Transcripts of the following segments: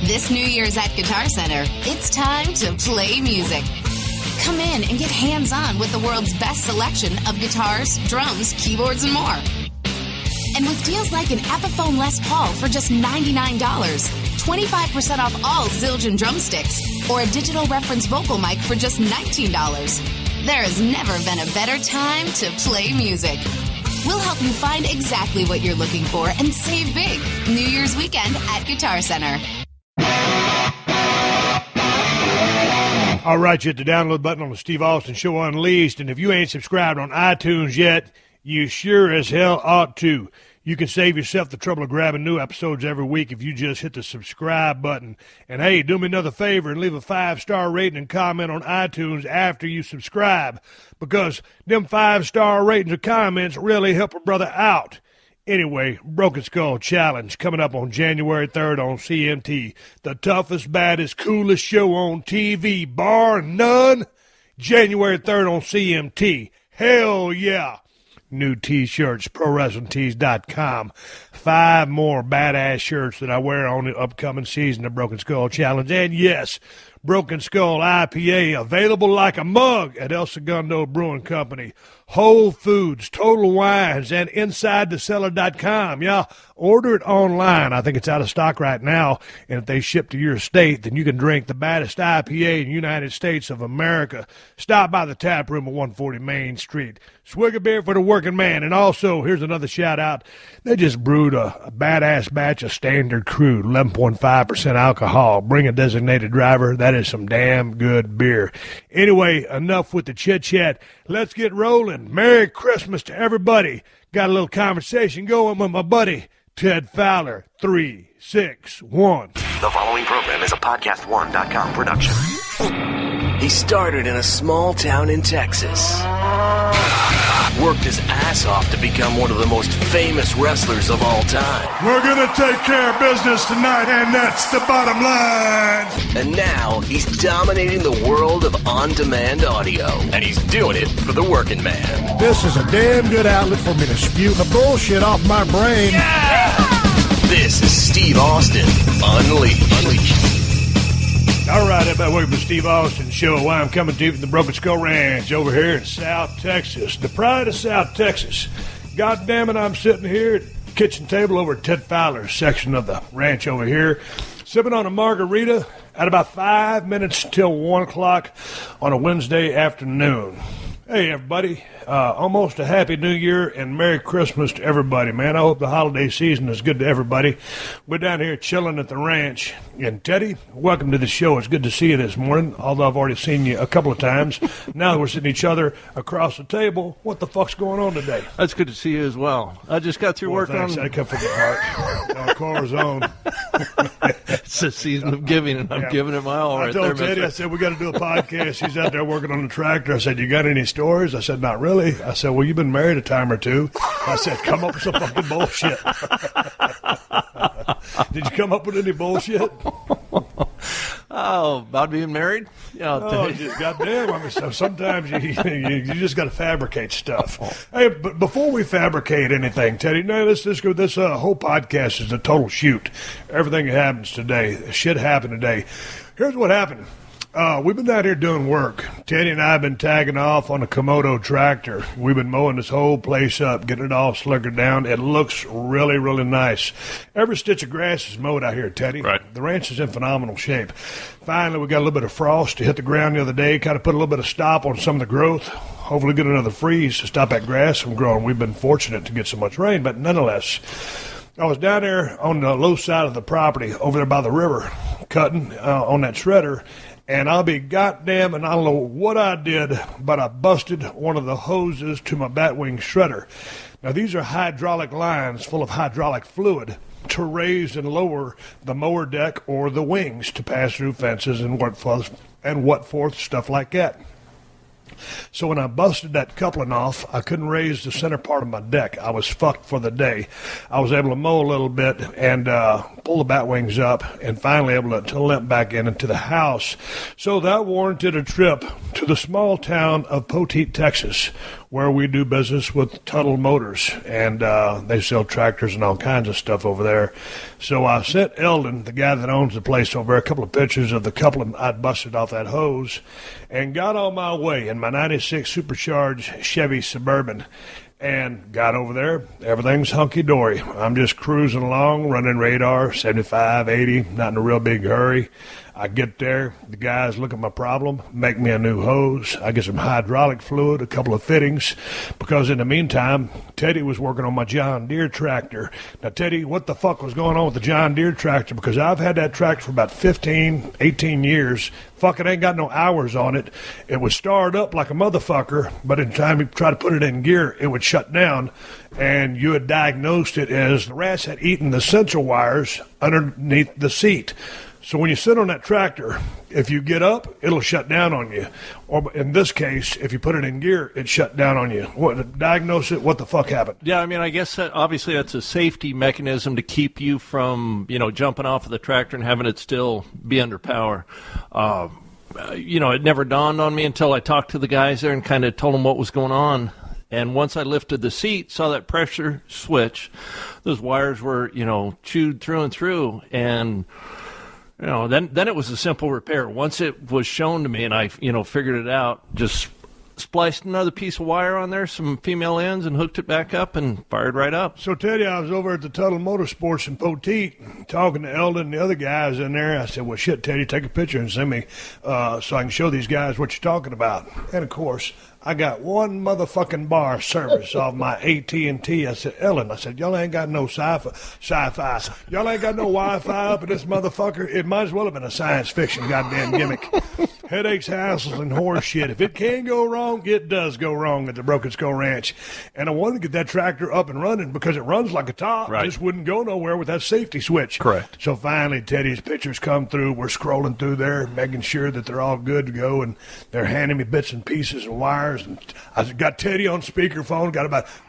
This New Year's at Guitar Center, it's time to play music. Come in and get hands-on with the world's best selection of guitars, drums, keyboards, and more. And with deals like an Epiphone Les Paul for just $99, 25% off all Zildjian drumsticks, or a digital reference vocal mic for just $19. There has never been a better time to play music. We'll help you find exactly what you're looking for and save big. New Year's weekend at Guitar Center. All right, you hit the download button on the Steve Austin Show Unleashed, and if you ain't subscribed on iTunes yet, you sure as hell ought to. You can save yourself the trouble of grabbing new episodes every week if you just hit the subscribe button. And hey, do me another favor and leave a 5-star rating and comment on iTunes after you subscribe, because them 5-star ratings or comments really help a brother out. Anyway, Broken Skull Challenge coming up on January 3rd on CMT. The toughest, baddest, coolest show on TV, bar none. January 3rd on CMT. Hell yeah. New T-shirts, ProWrestlingTees.com. 5 more badass shirts that I wear on the upcoming season of Broken Skull Challenge. And yes, Broken Skull IPA available like a mug at El Segundo Brewing Company, Whole Foods, Total Wines, and InsideTheCellar.com. Yeah, order it online. I think it's out of stock right now. And if they ship to your state, then you can drink the baddest IPA in the United States of America. Stop by the tap room at 140 Main Street. Swig a beer for the working man. And also, here's another shout out. They just brewed a badass batch of Standard Crude, 11.5% alcohol. Bring a designated driver. That is some damn good beer. Anyway, enough with the chit-chat. Let's get rolling. Merry Christmas to everybody. Got a little conversation going with my buddy, Ted Fowler, 361. The following program is a podcast1.com production. He started in a small town in Texas. Worked his ass off to become one of the most famous wrestlers of all time. We're going to take care of business tonight, and that's the bottom line. And now he's dominating the world of on-demand audio. And he's doing it for the working man. This is a damn good outlet for me to spew the bullshit off my brain. Yeah! This is Steve Austin Unleashed. All right, everybody, welcome to Steve Austin Show. I'm coming to you from the Broken Skull Ranch over here in South Texas, the pride of South Texas. God damn it, I'm sitting here at the kitchen table over at Ted Fowler's section of the ranch over here, sipping on a margarita at about 5 minutes till 1 o'clock on a Wednesday afternoon. Hey, everybody. Almost a Happy New Year and Merry Christmas to everybody, man. I hope the holiday season is good to everybody. We're down here chilling at the ranch. And Teddy, welcome to the show. It's good to see you this morning, although I've already seen you a couple of times. Now that we're sitting each other across the table, what the fuck's going on today? That's good to see you as well. I just got through work on... I come from the heart. Corazon. It's a season of giving, and I'm giving it my all right there. I told Teddy, I said, we got to do a podcast. He's out there working on the tractor. I said, you got any stories? I said, not really. I said, well, you've been married a time or two. I said, come up with some fucking bullshit. Did you come up with any bullshit? Oh, about being married? Yeah, goddamn. I mean, sometimes you just got to fabricate stuff. Hey, but before we fabricate anything, Teddy, no, this whole podcast is a total shoot. Everything that happens today, shit happened today. Here's what happened. We've been out here doing work. Teddy and I have been tagging off on a Komodo tractor. We've been mowing this whole place up, getting it all slickered down. It looks really, really nice. Every stitch of grass is mowed out here, Teddy. Right. The ranch is in phenomenal shape. Finally, we got a little bit of frost to hit the ground the other day, kind of put a little bit of stop on some of the growth. Hopefully get another freeze to stop that grass from growing. We've been fortunate to get so much rain, but nonetheless, I was down there on the low side of the property over there by the river cutting on that shredder. And I'll be goddamn, and I don't know what I did, but I busted one of the hoses to my batwing shredder. Now, these are hydraulic lines full of hydraulic fluid to raise and lower the mower deck or the wings to pass through fences and what forth, stuff like that. So when I busted that coupling off, I couldn't raise the center part of my deck. I was fucked for the day. I was able to mow a little bit and pull the bat wings up and finally able to limp back into the house. So that warranted a trip to the small town of Poteet, Texas, where we do business with Tuttle Motors, and they sell tractors and all kinds of stuff over there. So I sent Eldon, the guy that owns the place over there, a couple of pictures of the couple I'd busted off that hose, and got on my way in my 96 supercharged Chevy Suburban. And got over there. Everything's hunky-dory. I'm just cruising along, running radar, 75, 80, not in a real big hurry. I get there. The guys look at my problem, make me a new hose. I get some hydraulic fluid, a couple of fittings, because in the meantime, Teddy was working on my John Deere tractor. Now, Teddy, what the fuck was going on with the John Deere tractor? Because I've had that tractor for about 15, 18 years. Fuck, it ain't got no hours on it. It would start up like a motherfucker, but in time you try to put it in gear, it would shut down. And you had diagnosed it as the rats had eaten the sensor wires underneath the seat. So when you sit on that tractor, if you get up, it'll shut down on you. Or in this case, if you put it in gear, it shut down on you. Diagnose it, what the fuck happened? Yeah, I mean, I guess obviously that's a safety mechanism to keep you from, jumping off of the tractor and having it still be under power. It never dawned on me until I talked to the guys there and kind of told them what was going on. And once I lifted the seat, saw that pressure switch, those wires were, chewed through and through. And then it was a simple repair. Once it was shown to me and I, figured it out, just spliced another piece of wire on there, some female ends, and hooked it back up and fired right up. So, Teddy, I was over at the Tuttle Motorsports in Poteet talking to Eldon and the other guys in there. I said, well, shit, Teddy, take a picture and send me so I can show these guys what you're talking about. And, of course, I got one motherfucking bar service off my AT&T. I said, Ellen, y'all ain't got no sci-fi. Y'all ain't got no Wi-Fi up in this motherfucker. It might as well have been a science fiction goddamn gimmick. Headaches, hassles, and horse shit. If it can go wrong, it does go wrong at the Broken Skull Ranch. And I wanted to get that tractor up and running because it runs like a top. Right. Just wouldn't go nowhere with that safety switch. Correct. So finally, Teddy's pictures come through. We're scrolling through there, making sure that they're all good to go, and they're handing me bits and pieces and wires. And I got Teddy on speakerphone.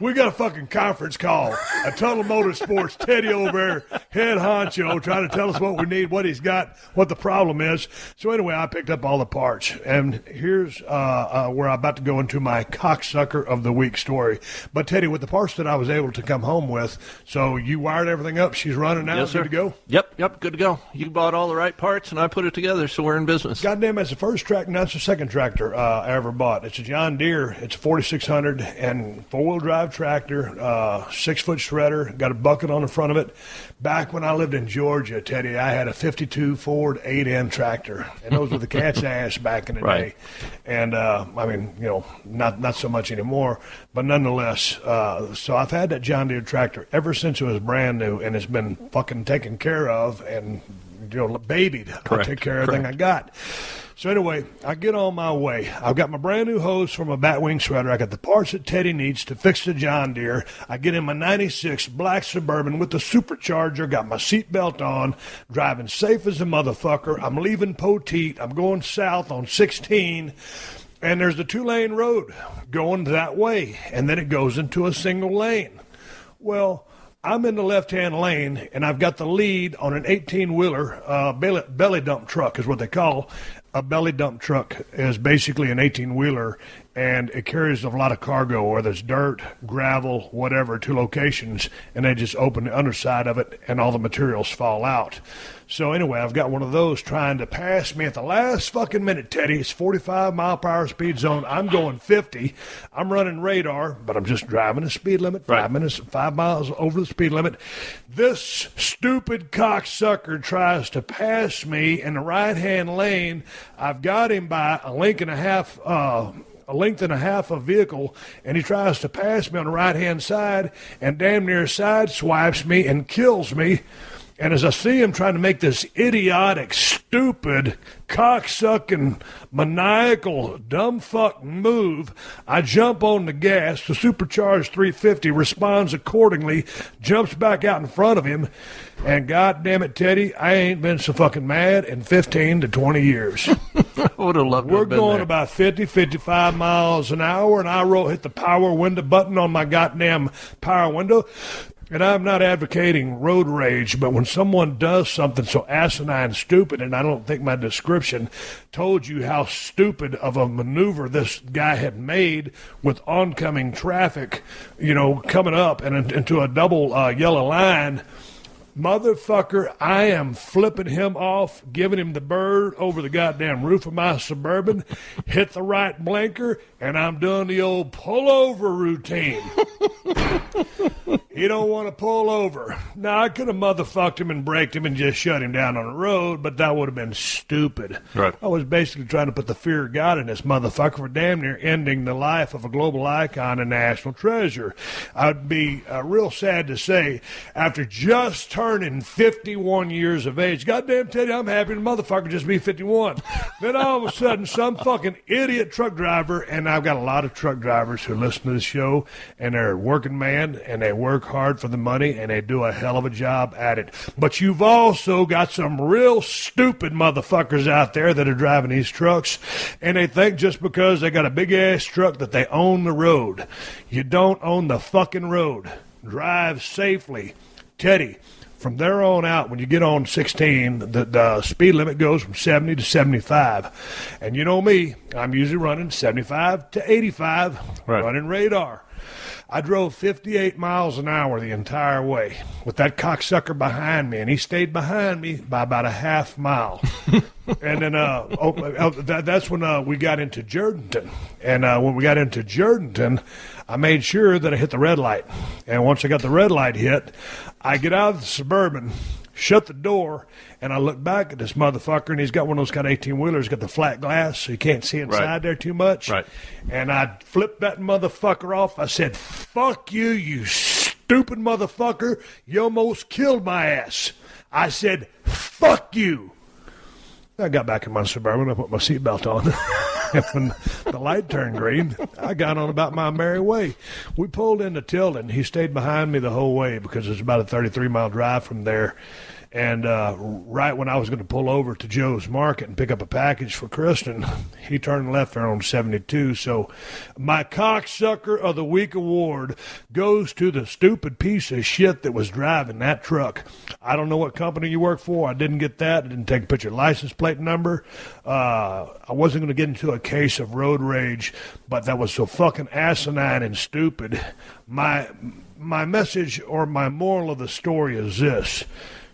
We got a fucking conference call at Tuttle Motorsports. Teddy over there, head honcho, trying to tell us what we need, what he's got, what the problem is. So anyway, I picked up all the parts, and here's where I'm about to go into my cocksucker of the week story. But Teddy, with the parts that I was able to come home with, so you wired everything up. She's running now. Yes, sir. Good to go. Yep, good to go. You bought all the right parts, and I put it together, so we're in business. Goddamn, that's the first tractor. That's the second tractor I ever bought. It's a John Deere. It's a 4600 and four-wheel drive tractor, 6-foot shredder. Got a bucket on the front of it. Back when I lived in Georgia, Teddy, I had a 52 Ford 8N tractor, and those were the cat's ass back in the day. And not so much anymore, but nonetheless. So I've had that John Deere tractor ever since it was brand new, and it's been fucking taken care of and babied. I take care of everything I got. So anyway, I get on my way. I've got my brand new hose from a Batwing shredder. I got the parts that Teddy needs to fix the John Deere. I get in my 96 black Suburban with the supercharger, got my seatbelt on, driving safe as a motherfucker. I'm leaving Poteet. I'm going south on 16, and there's the 2-lane road going that way, and then it goes into a single lane. Well, I'm in the left-hand lane, and I've got the lead on an 18-wheeler belly dump truck is what they call. A belly dump truck is basically an 18-wheeler, and it carries a lot of cargo, whether it's dirt, gravel, whatever, to locations, and they just open the underside of it, and all the materials fall out. So anyway, I've got one of those trying to pass me at the last fucking minute, Teddy. It's 45-mile-per-hour speed zone. I'm going 50. I'm running radar, but I'm just driving the speed limit, 5 miles over the speed limit. This stupid cocksucker tries to pass me in the right-hand lane. I've got him by a length and a half of vehicle, and he tries to pass me on the right-hand side and damn near side swipes me and kills me. And as I see him trying to make this idiotic, stupid, cocksucking, maniacal, dumb fuck move, I jump on the gas. The supercharged 350 responds accordingly, jumps back out in front of him, and God damn it, Teddy, I ain't been so fucking mad in 15 to 20 years. I would have loved to have been going there. about 50, 55 miles an hour, and I hit the power window button on my goddamn power window. And I'm not advocating road rage, but when someone does something so asinine stupid, and I don't think my description told you how stupid of a maneuver this guy had made with oncoming traffic, coming up and into a double yellow line, motherfucker, I am flipping him off, giving him the bird over the goddamn roof of my Suburban, hit the right blinker, and I'm doing the old pull-over routine. He don't want to pull over. Now, I could have motherfucked him and braked him and just shut him down on the road, but that would have been stupid. Right. I was basically trying to put the fear of God in this motherfucker for damn near ending the life of a global icon and national treasure. I'd be real sad to say, after just turning 51 years of age, goddamn Teddy, I'm happy the motherfucker just be 51. Then all of a sudden, some fucking idiot truck driver, and I've got a lot of truck drivers who listen to the show, and they're a working man, and they work hard for the money, and they do a hell of a job at it. But you've also got some real stupid motherfuckers out there that are driving these trucks, and they think just because they got a big-ass truck that they own the road. You don't own the fucking road. Drive safely. Teddy, from there on out, when you get on 16, the speed limit goes from 70 to 75. And you know me, I'm usually running 75 to 85, right. Running radar. I drove 58 miles an hour the entire way with that cocksucker behind me, and he stayed behind me by about a half mile. And then that's when we got into Jordanton. And when we got into Jordanton, I made sure that I hit the red light. And once I got the red light hit, I get out of the Suburban, shut the door, and I look back at this motherfucker, and he's got one of those kind of 18-wheelers, got the flat glass, so you can't see inside there too much. Right. And I flipped that motherfucker off. I said, fuck you, you stupid motherfucker. You almost killed my ass. I said, fuck you. I got back in my Suburban. I put my seatbelt on. And when the light turned green, I got on about my merry way. We pulled into Tilden. He stayed behind me the whole way because it's about a 33-mile drive from there. And right when I was going to pull over to Joe's Market and pick up a package for Kristen, he turned left there on 72. So my cocksucker of the week award goes to the stupid piece of shit that was driving that truck. I don't know what company you work for. I didn't get that. I didn't take a picture of license plate number. I wasn't going to get into a case of road rage, but that was so fucking asinine and stupid. My message or my moral of the story is this.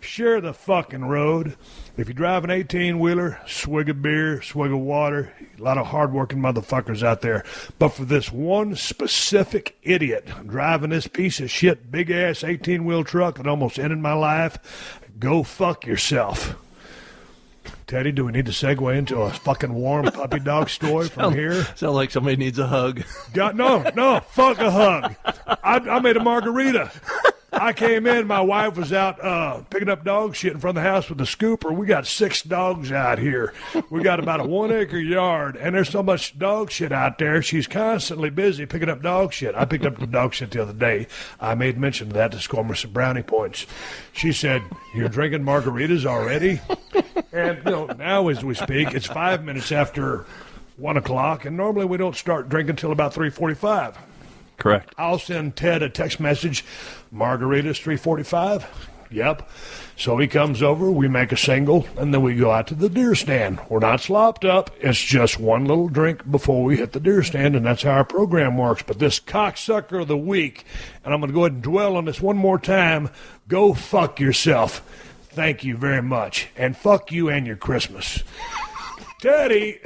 Share the fucking road. If you drive an 18-wheeler, swig of beer, swig of water. A lot of hard-working motherfuckers out there. But for this one specific idiot driving this piece of shit, big-ass 18-wheel truck that almost ended my life, go fuck yourself. Teddy, do we need to segue into a fucking warm puppy dog story from here? Sound like somebody needs a hug. No, fuck a hug. I made a margarita. I came in, my wife was out picking up dog shit in front of the house with a scooper. We got 6 dogs out here. We got about a 1-acre yard, and there's so much dog shit out there, she's constantly busy picking up dog shit. I picked up the dog shit the other day. I made mention of that to score me some brownie points. She said, "You're drinking margaritas already?" And, now as we speak, it's 5 minutes after 1 o'clock, and normally we don't start drinking till about 3:45. Correct. I'll send Ted a text message, margaritas 3:45. Yep. So he comes over, we make a single, and then we go out to the deer stand. We're not slopped up. It's just one little drink before we hit the deer stand, and that's how our program works. But this cocksucker of the week, and I'm going to go ahead and dwell on this one more time, go fuck yourself. Thank you very much. And fuck you and your Christmas. Teddy,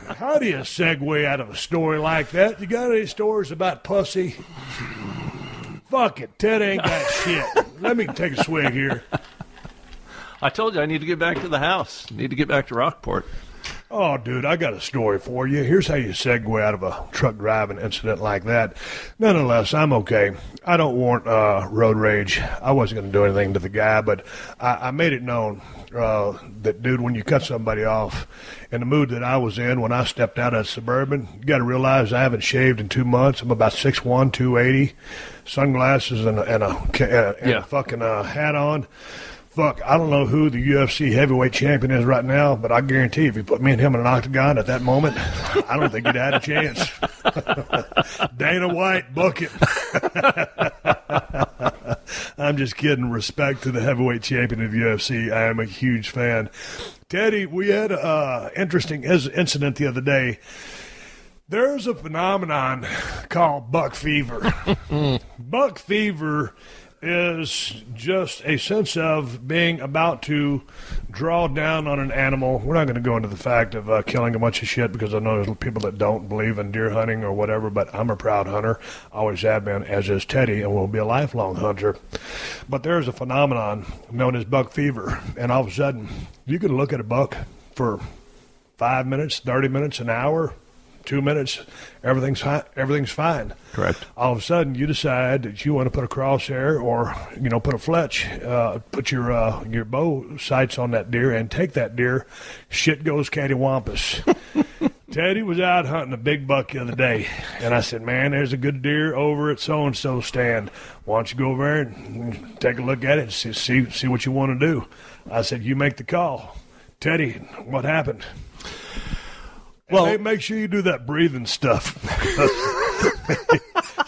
how do you segue out of a story like that? You got any stories about pussy? Fuck it, Ted ain't got shit. Let me take a swig here. I told you I need to get back to the house. Need to get back to Rockport. Oh, dude, I got a story for you. Here's how you segue out of a truck driving incident like that. Nonetheless, I'm okay. I don't want road rage. I wasn't going to do anything to the guy, but I made it known that, dude, when you cut somebody off, in the mood that I was in when I stepped out of Suburban, you got to realize I haven't shaved in 2 months. I'm about 6'1", 280, sunglasses and a fucking hat on. Fuck, I don't know who the UFC heavyweight champion is right now, but I guarantee if you put me and him in an octagon at that moment, I don't think he'd had a chance. Dana White, book it. I'm just kidding. Respect to the heavyweight champion of UFC. I am a huge fan. Teddy, we had an interesting incident the other day. There's a phenomenon called buck fever. Buck fever is just a sense of being about to draw down on an animal. We're not going to go into the fact of killing a bunch of shit, because I know there's people that don't believe in deer hunting or whatever, but I'm a proud hunter. Always have been, as is Teddy, and will be a lifelong hunter. But there's a phenomenon known as buck fever, and all of a sudden, you can look at a buck for 5 minutes, 30 minutes, an hour, 2 minutes, everything's fine. Correct. All of a sudden, you decide that you want to put a crosshair or, put a fletch, put your bow sights on that deer and take that deer. Shit goes cattywampus. Teddy was out hunting a big buck the other day, and I said, man, there's a good deer over at so-and-so stand. Why don't you go over there and take a look at it and see what you want to do? I said, you make the call. Teddy, what happened? Well, hey, make sure you do that breathing stuff.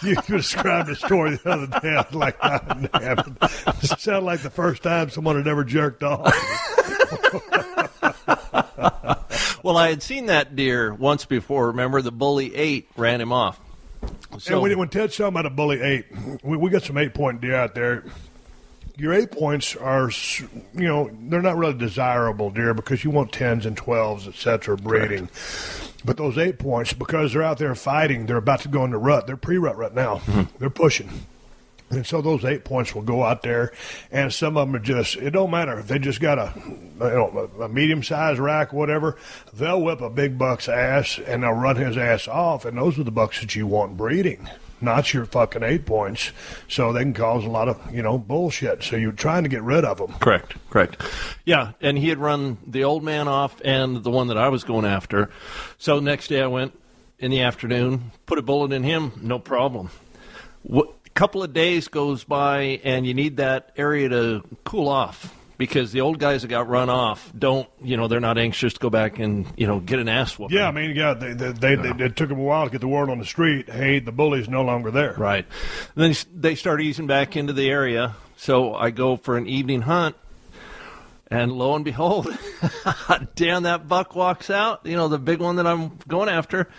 You described the story the other day. I was like, oh, damn it. It sounded like the first time someone had ever jerked off. Well, I had seen that deer once before. Remember, the bully 8 ran him off. So, and when Ted's talking about a bully 8, we got some 8-point deer out there. Your 8 points are, they're not really desirable deer because you want 10s and 12s, et cetera, breeding. Correct. But those 8 points, because they're out there fighting, they're about to go into rut. They're pre-rut right now. Mm-hmm. They're pushing. And so those 8 points will go out there, and some of them are just, it don't matter if they just got a medium-sized rack, whatever, they'll whip a big buck's ass, and they'll run his ass off, and those are the bucks that you want breeding. Not your fucking 8 points, so they can cause a lot of, bullshit. So you're trying to get rid of them. Correct. Yeah, and he had run the old man off and the one that I was going after. So next day I went in the afternoon, put a bullet in him, no problem. A couple of days goes by, and you need that area to cool off. Because the old guys that got run off they're not anxious to go back and, get an ass whooping. Yeah, I mean, it took them a while to get the word on the street, hey, the bully's no longer there. Right. And then they start easing back into the area. So I go for an evening hunt, and lo and behold, damn, that buck walks out, the big one that I'm going after.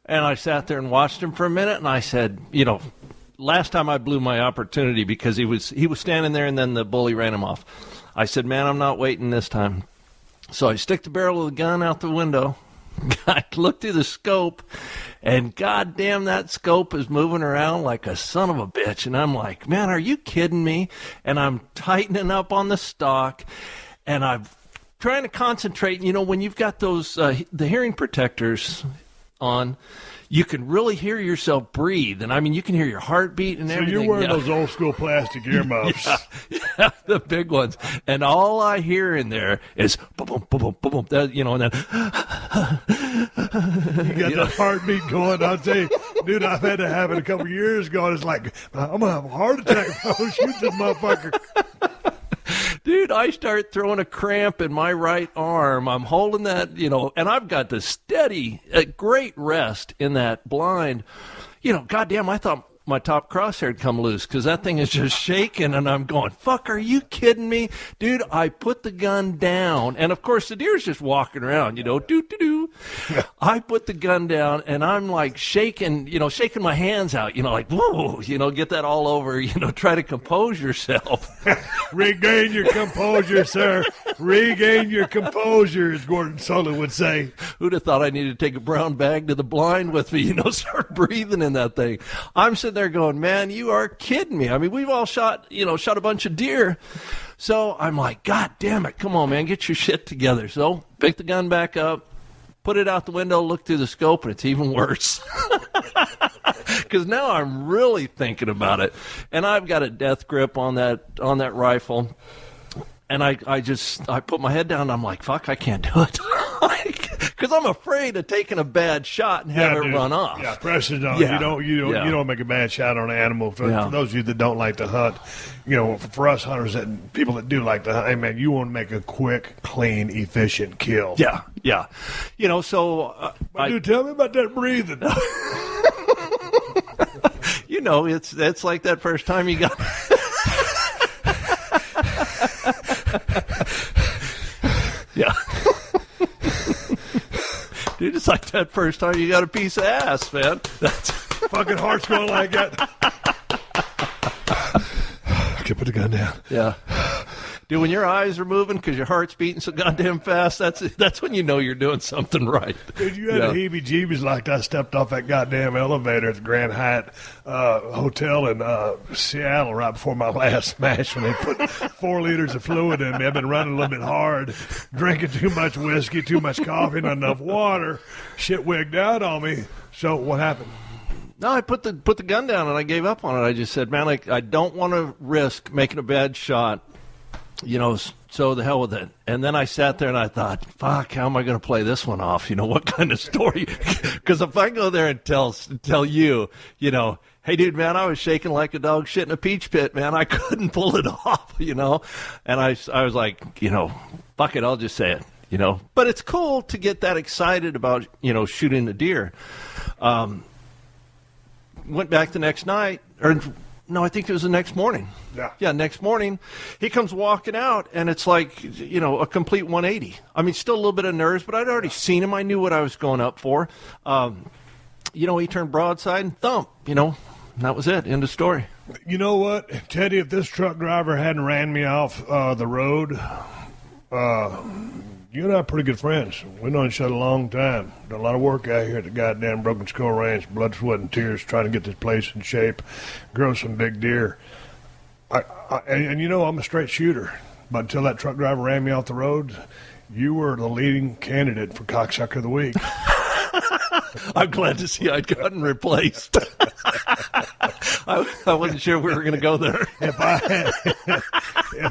And I sat there and watched him for a minute, and I said, last time I blew my opportunity because he was standing there, and then the bully ran him off. I said, man, I'm not waiting this time. So I stick the barrel of the gun out the window. I look through the scope, and goddamn, that scope is moving around like a son of a bitch. And I'm like, man, are you kidding me? And I'm tightening up on the stock, and I'm trying to concentrate. When you've got those the hearing protectors on, you can really hear yourself breathe. And, I mean, you can hear your heartbeat and everything. So you're wearing those old-school plastic earmuffs. Yeah, the big ones. And all I hear in there is boom, boom, boom, boom, boom, and then... You got the heartbeat going. I'll tell you, dude, I've had to have it a couple years ago, and it's like, I'm going to have a heart attack if I don't shoot this motherfucker. Dude, I start throwing a cramp in my right arm. I'm holding that, and I've got the steady, great rest in that blind. Goddamn, I thought my top crosshair had come loose because that thing is just shaking, and I'm going, fuck, are you kidding me? Dude, I put the gun down, and of course the deer's just walking around, doo-doo-doo. I put the gun down, and I'm like shaking my hands out, like, whoa, get that all over, try to compose yourself. Regain your composure, sir. Regain your composure, as Gordon Sullivan would say. Who'd have thought I needed to take a brown bag to the blind with me, start breathing in that thing. I'm sitting there going, man, you are kidding me. I mean, we've all shot a bunch of deer. So I'm like, God damn it. Come on, man, get your shit together. So pick the gun back up, put it out the window, look through the scope, and it's even worse. Because now I'm really thinking about it. And I've got a death grip on that rifle. And I put my head down, and I'm like, fuck, I can't do it. Because I'm afraid of taking a bad shot and have it run off. Yeah, pressure don't. Yeah. You don't make a bad shot on an animal. For those of you that don't like to hunt, for us hunters and people that do like to hunt, hey man, you want to make a quick, clean, efficient kill. Yeah. So dude, tell me about that breathing. It's like that first time you got. Yeah. Dude, it's like that first time you got a piece of ass, man. That's fucking heart's going like that. Okay, put the gun down. Yeah. Dude, when your eyes are moving because your heart's beating so goddamn fast, that's when you know you're doing something right. Dude, you had a heebie-jeebies like I stepped off that goddamn elevator at the Grand Hyatt Hotel in Seattle right before my last smash when they put 4 liters of fluid in me. I've been running a little bit hard, drinking too much whiskey, too much coffee, not enough water. Shit wigged out on me. So what happened? No, I put the gun down and I gave up on it. I just said, man, I don't want to risk making a bad shot. You know, so the hell with it. And then I sat there and I thought, fuck, how am I going to play this one off? You know, what kind of story? Because if I go there and tell you, you know, hey, dude, man, I was shaking like a dog shit in a peach pit, man. I couldn't pull it off, you know. And I was like, you know, fuck it, I'll just say it, you know. But it's cool to get that excited about, you know, shooting a deer. Went back the next night, or no, I think it was the next morning. Yeah, next morning, he comes walking out, and it's like, you know, a complete 180. I mean, still a little bit of nerves, but I'd already seen him. I knew what I was going up for. You know, he turned broadside and thump, you know, and that was it. End of story. You know what, Teddy, if this truck driver hadn't ran me off the road, you and I are pretty good friends. We've known each other a long time. Done a lot of work out here at the goddamn Broken Skull Ranch, blood, sweat, and tears, trying to get this place in shape, grow some big deer. And you know, I'm a straight shooter. But until that truck driver ran me off the road, you were the leading candidate for Cocksucker of the Week. I'm glad to see I'd gotten replaced. I wasn't sure we were going to go there. If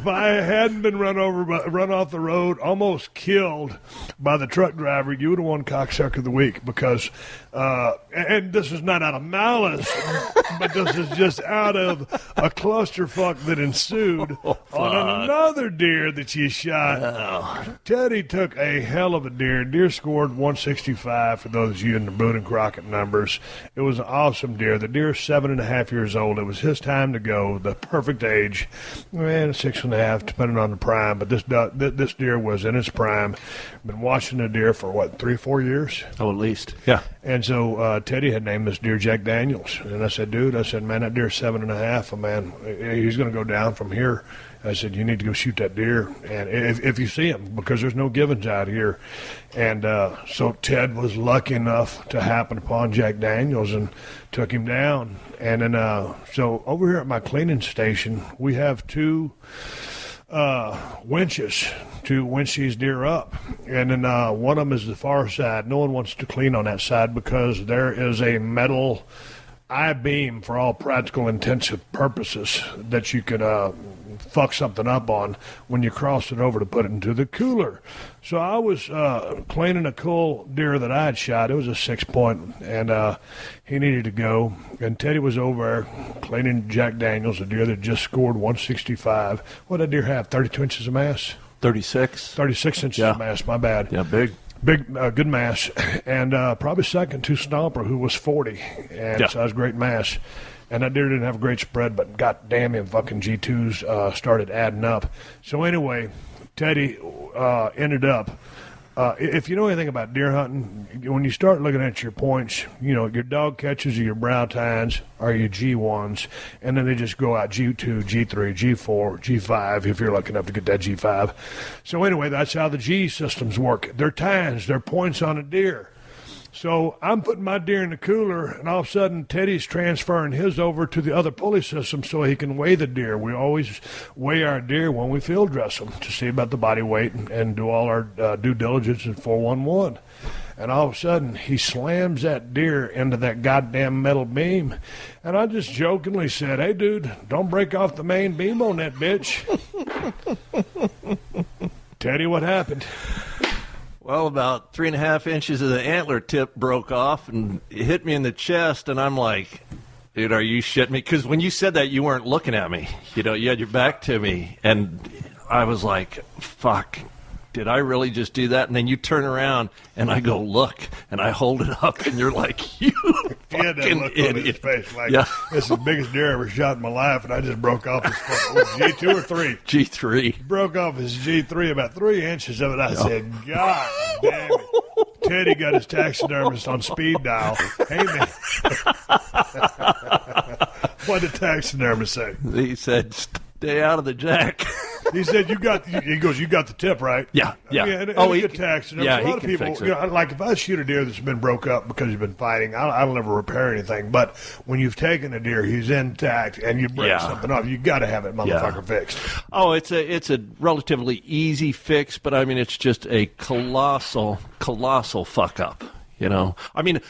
I hadn't been run off the road, almost killed by the truck driver, you would have won Cocksucker of the Week because, and this is not out of malice, but this is just out of a clusterfuck that ensued on another deer that you shot. Oh. Teddy took a hell of a deer. Deer scored 165 for those of you in the Boone and Crockett numbers. It was an awesome deer. The deer is 7.5 years old. It was his time to go, the perfect age, and 6.5, depending on the prime. But this deer was in its prime. Been watching the deer for, 3-4 years? Oh, at least. Yeah. And so Teddy had named this deer Jack Daniels. And I said, dude, man, that deer's 7.5. Man, he's going to go down from here. I said, you need to go shoot that deer, and if you see him, because there's no givens out here. And so Ted was lucky enough to happen upon Jack Daniels and took him down. And then so over here at my cleaning station, we have 2 winches to winch these deer up. And then one of them is the far side. No one wants to clean on that side because there is a metal I-beam for all practical intensive purposes that you could fuck something up on when you cross it over to put it into the cooler. So I was cleaning a cool deer that I had shot. It was a 6-point, and he needed to go. And Teddy was over there cleaning Jack Daniels, a deer that just scored 165. What did that deer have, 32 inches of mass? 36. 36 inches of mass, my bad. Yeah, big. Big, good mass, and probably second to Stomper, who was 40, and so that was great mass. And that deer didn't have a great spread, but goddamn him, fucking G2s started adding up. So anyway, Teddy ended up, if you know anything about deer hunting, when you start looking at your points, you know, your dog catches or your brow tines are your G1s, and then they just go out G2, G3, G4, G5, if you're lucky enough to get that G5. So anyway, that's how the G systems work. They're tines, they're points on a deer. So I'm putting my deer in the cooler, and all of a sudden Teddy's transferring his over to the other pulley system so he can weigh the deer. We always weigh our deer when we field dress them to see about the body weight and do all our due diligence in 411. And all of a sudden, he slams that deer into that goddamn metal beam. And I just jokingly said, hey, dude, don't break off the main beam on that bitch. Teddy, what happened? Well, about 3.5 inches of the antler tip broke off and it hit me in the chest, and I'm like, dude, are you shitting me? Because when you said that, you weren't looking at me. You know, you had your back to me, and I was like, fuck. did I really just do that? And then you turn around, and I go, look, and I hold it up, and you're like, you He had that fucking look on his idiot. face like, Yeah. this is the biggest deer I ever shot in my life, and I just broke off his fucking G2 or 3. G3. Broke off his G3, about 3 inches of it. I said, God damn it. Teddy got his taxidermist on speed dial. Hey, man. What did the taxidermist say? He said, stay out of the jack. He said, he goes, you got the tip, right? Yeah. And Oh, a he good can- taxidermist. yeah, a he lot of can people, fix it. like if I shoot a deer that's been broke up because he's been fighting, I'll never repair anything. But when you've taken a deer, he's intact, and you break Yeah. something off, you got to have it motherfucker fixed. Oh, it's a relatively easy fix, but I mean, it's just a colossal fuck up. You know, I mean,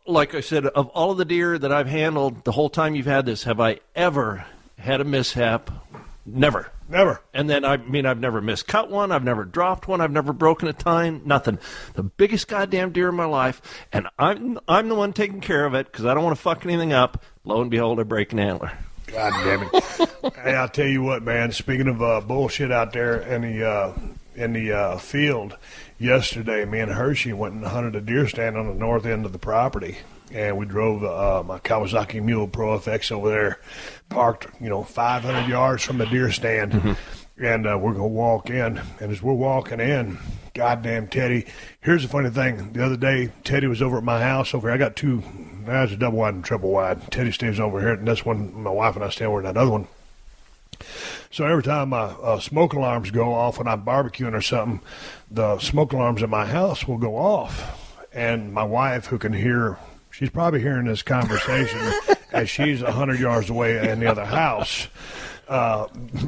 like I said, of all of the deer that I've handled the whole time you've had this, have I ever had a mishap? Never. And then, I mean, I've never miscut one. I've never dropped one. I've never broken a tine. Nothing. The biggest goddamn deer in my life, and I'm the one taking care of it because I don't want to fuck anything up. Lo and behold, I break an antler. God damn it. Hey, I'll tell you what, man, speaking of bullshit out there in the field, yesterday me and Hershey went and hunted a deer stand on the north end of the property. And we drove my Kawasaki Mule Pro FX over there, parked, 500 yards from the deer stand. Mm-hmm. And we're going to walk in. And as we're walking in, goddamn Teddy, here's the funny thing. The other day, Teddy was over at my house over here. I got two, there's a double wide and triple wide. Teddy stays over here, and this one, my wife and I stay over in that other one. So every time my smoke alarms go off when I'm barbecuing or something, the smoke alarms in my house will go off. And my wife, who can hear, she's probably hearing this conversation as she's 100 yards away in the other house. I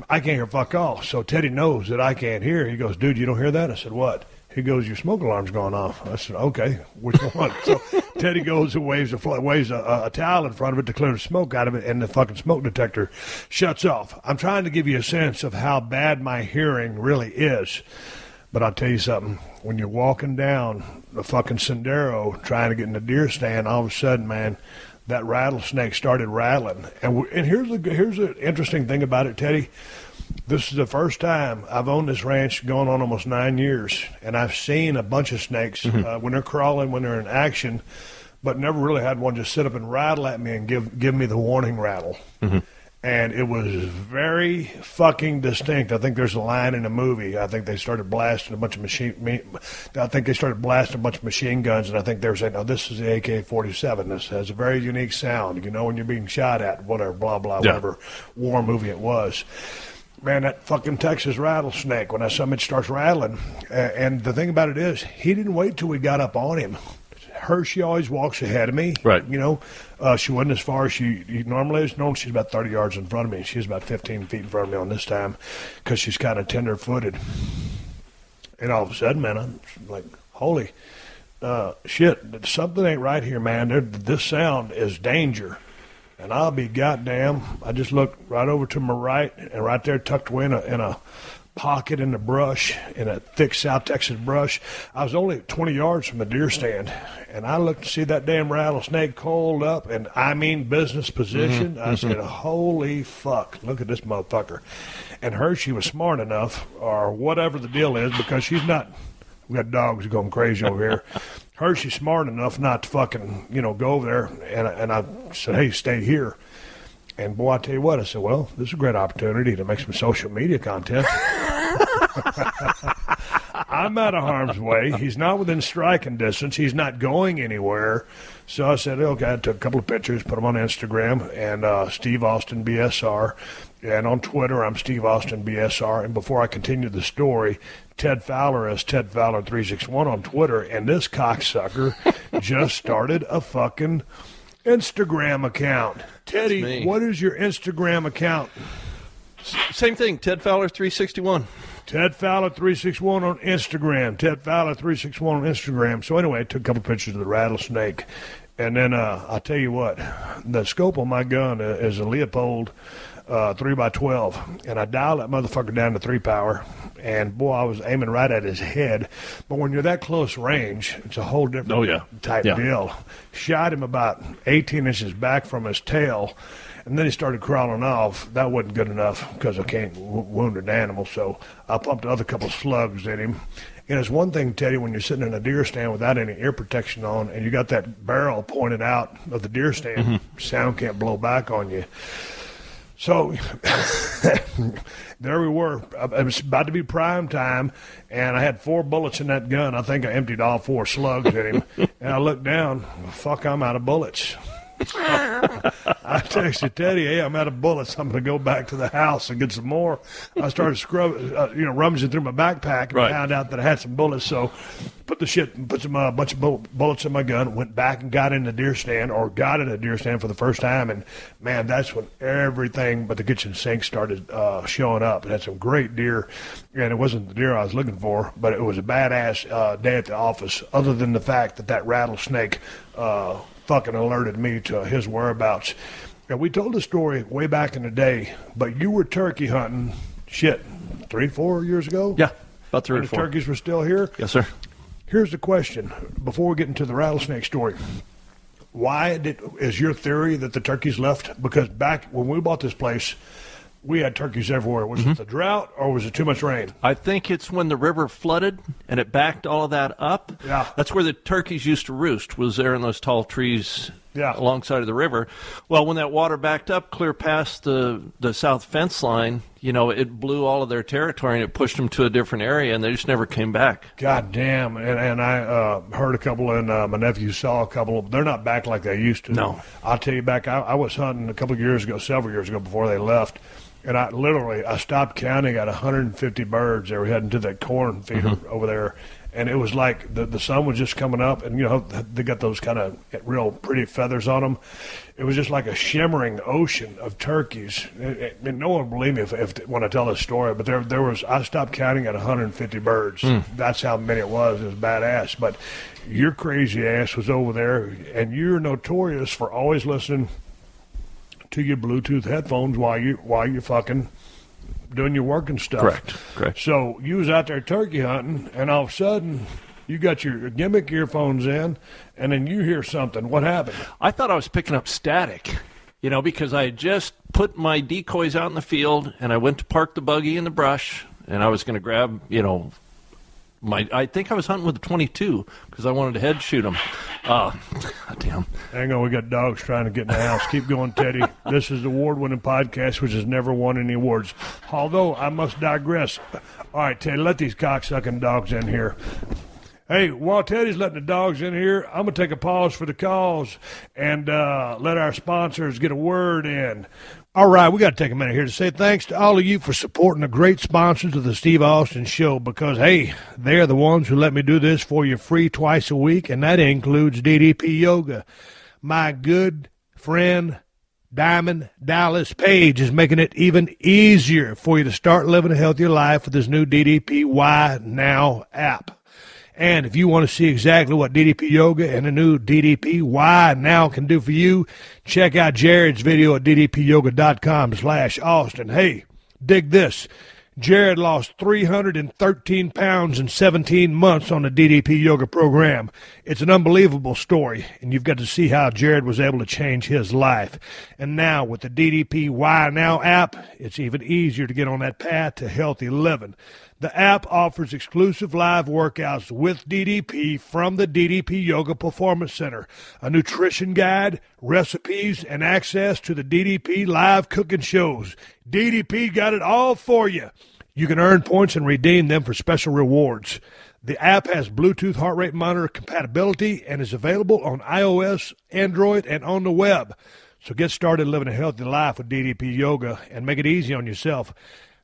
can't hear fuck all. So Teddy knows that I can't hear. He goes, dude, you don't hear that? I said, what? He goes, your smoke alarm's going off. I said, okay, which one? So Teddy goes and waves a towel in front of it to clear the smoke out of it, and the fucking smoke detector shuts off. I'm trying to give you a sense of how bad my hearing really is. But I'll tell you something. When you're walking down the fucking Sendero trying to get in the deer stand, all of a sudden, man, that rattlesnake started rattling. And here's the interesting thing about it, Teddy. This is the first time I've owned this ranch going on almost 9 years, and I've seen a bunch of snakes when they're crawling, when they're in action, but never really had one just sit up and rattle at me and give me the warning rattle. Mm-hmm. And it was very fucking distinct. I think there's a line in the movie. I think they started blasting a bunch of machine guns, and I think they were saying, "No, this is the AK-47. This has a very unique sound. You know, when you're being shot at, whatever, blah blah, whatever war movie it was." Man, that fucking Texas rattlesnake, when that summit starts rattling, and the thing about it is, he didn't wait till we got up on him. Hershey always walks ahead of me. Right. She wasn't as far as she normally is. No, she's about 30 yards in front of me. She's about 15 feet in front of me on this time because she's kind of tender-footed. And all of a sudden, man, I'm like, holy shit, something ain't right here, man. This sound is danger. And I'll be goddamn. I just looked right over to my right, and right there tucked away in a pocket in the brush, in a thick South Texas brush. I was only 20 yards from the deer stand, and I looked to see that damn rattlesnake coiled up, and I mean business position. I said, holy fuck, look at this motherfucker. And Hershey was smart enough, or whatever the deal is, because she's not, we got dogs going crazy over here. Hershey's smart enough not to fucking, go over there, and I said, hey, stay here. And boy, I tell you what, I said, well, this is a great opportunity to make some social media content. I'm out of harm's way. He's not within striking distance. He's not going anywhere. So I said, okay, I took a couple of pictures, put them on Instagram, and Steve Austin BSR. And on Twitter, I'm Steve Austin BSR. And before I continue the story, Ted Fowler is Ted Fowler 361 on Twitter. And this cocksucker just started a fucking Instagram account. Teddy, what is your Instagram account? Same thing, Ted Fowler 361. Ted Fowler 361 on Instagram. Ted Fowler 361 on Instagram. So anyway, I took a couple pictures of the rattlesnake. And then I'll tell you what, the scope on my gun is a Leopold 3x12, and I dialed that motherfucker down to 3-power, and boy, I was aiming right at his head. But when you're that close range, it's a whole different type deal. Shot him about 18 inches back from his tail, and then he started crawling off. That wasn't good enough because I can't wound an animal, so I pumped another couple slugs in him. And it's one thing, Teddy, when you're sitting in a deer stand without any ear protection on and you got that barrel pointed out of the deer stand, sound can't blow back on you. So there we were. It was about to be prime time, and I had 4 bullets in that gun. I think I emptied all 4 slugs at him. And I looked down. Fuck, I'm out of bullets. I texted Teddy, hey, I'm out of bullets. I'm going to go back to the house and get some more. I started rummaging through my backpack and found out that I had some bullets. So put some bunch of bullets in my gun, went back and got in a deer stand for the first time. And, man, that's when everything but the kitchen sink started showing up. It had some great deer, and it wasn't the deer I was looking for, but it was a badass day at the office, other than the fact that rattlesnake fucking alerted me to his whereabouts. And we told the story way back in the day, but you were turkey hunting, 3-4 years ago? Yeah, about 3 or 4. The turkeys were still here? Yes, sir. Here's the question, before we get into the rattlesnake story. Is your theory that the turkeys left? Because back when we bought this place, we had turkeys everywhere. Was it the drought or was it too much rain? I think it's when the river flooded and it backed all of that up. Yeah. That's where the turkeys used to roost, was there in those tall trees alongside of the river. Well, when that water backed up clear past the south fence line, it blew all of their territory and it pushed them to a different area, and they just never came back. God damn. And I heard a couple, and my nephew saw a couple. They're not back like they used to. No. I'll tell you back, I was hunting several years ago before they left. And I stopped counting at 150 birds. They were heading to that corn feeder over there. And it was like the sun was just coming up, and, they got those kind of real pretty feathers on them. It was just like a shimmering ocean of turkeys. And no one will believe me when I tell this story, but I stopped counting at 150 birds. That's how many it was. It was badass. But your crazy ass was over there, and you're notorious for always listening to your Bluetooth headphones while you're fucking doing your work and stuff. Correct. So you was out there turkey hunting, and all of a sudden you got your gimmick earphones in, and then you hear something. What happened? I thought I was picking up static, because I had just put my decoys out in the field, and I went to park the buggy in the brush, and I was going to grab, I think I was hunting with a 22 because I wanted to head shoot them. God damn. Hang on, we got dogs trying to get in the house. Keep going, Teddy. This is the award-winning podcast, which has never won any awards. Although, I must digress. All right, Teddy, let these cocksucking dogs in here. Hey, while Teddy's letting the dogs in here, I'm going to take a pause for the calls and let our sponsors get a word in. All right, we got to take a minute here to say thanks to all of you for supporting the great sponsors of the Steve Austin Show because, hey, they're the ones who let me do this for you free twice a week, and that includes DDP Yoga. My good friend Diamond Dallas Page is making it even easier for you to start living a healthier life with this new DDP Why Now app. And if you want to see exactly what DDP Yoga and the new DDP Why Now can do for you, check out Jared's video at ddpyoga.com/Austin. Hey, dig this. Jared lost 313 pounds in 17 months on the DDP Yoga program. It's an unbelievable story, and you've got to see how Jared was able to change his life. And now with the DDP Why Now app, it's even easier to get on that path to healthy living. The app offers exclusive live workouts with DDP from the DDP Yoga Performance Center, a nutrition guide, recipes, and access to the DDP live cooking shows. DDP got it all for you. You can earn points and redeem them for special rewards. The app has Bluetooth heart rate monitor compatibility and is available on iOS, Android, and on the web. So get started living a healthy life with DDP Yoga and make it easy on yourself.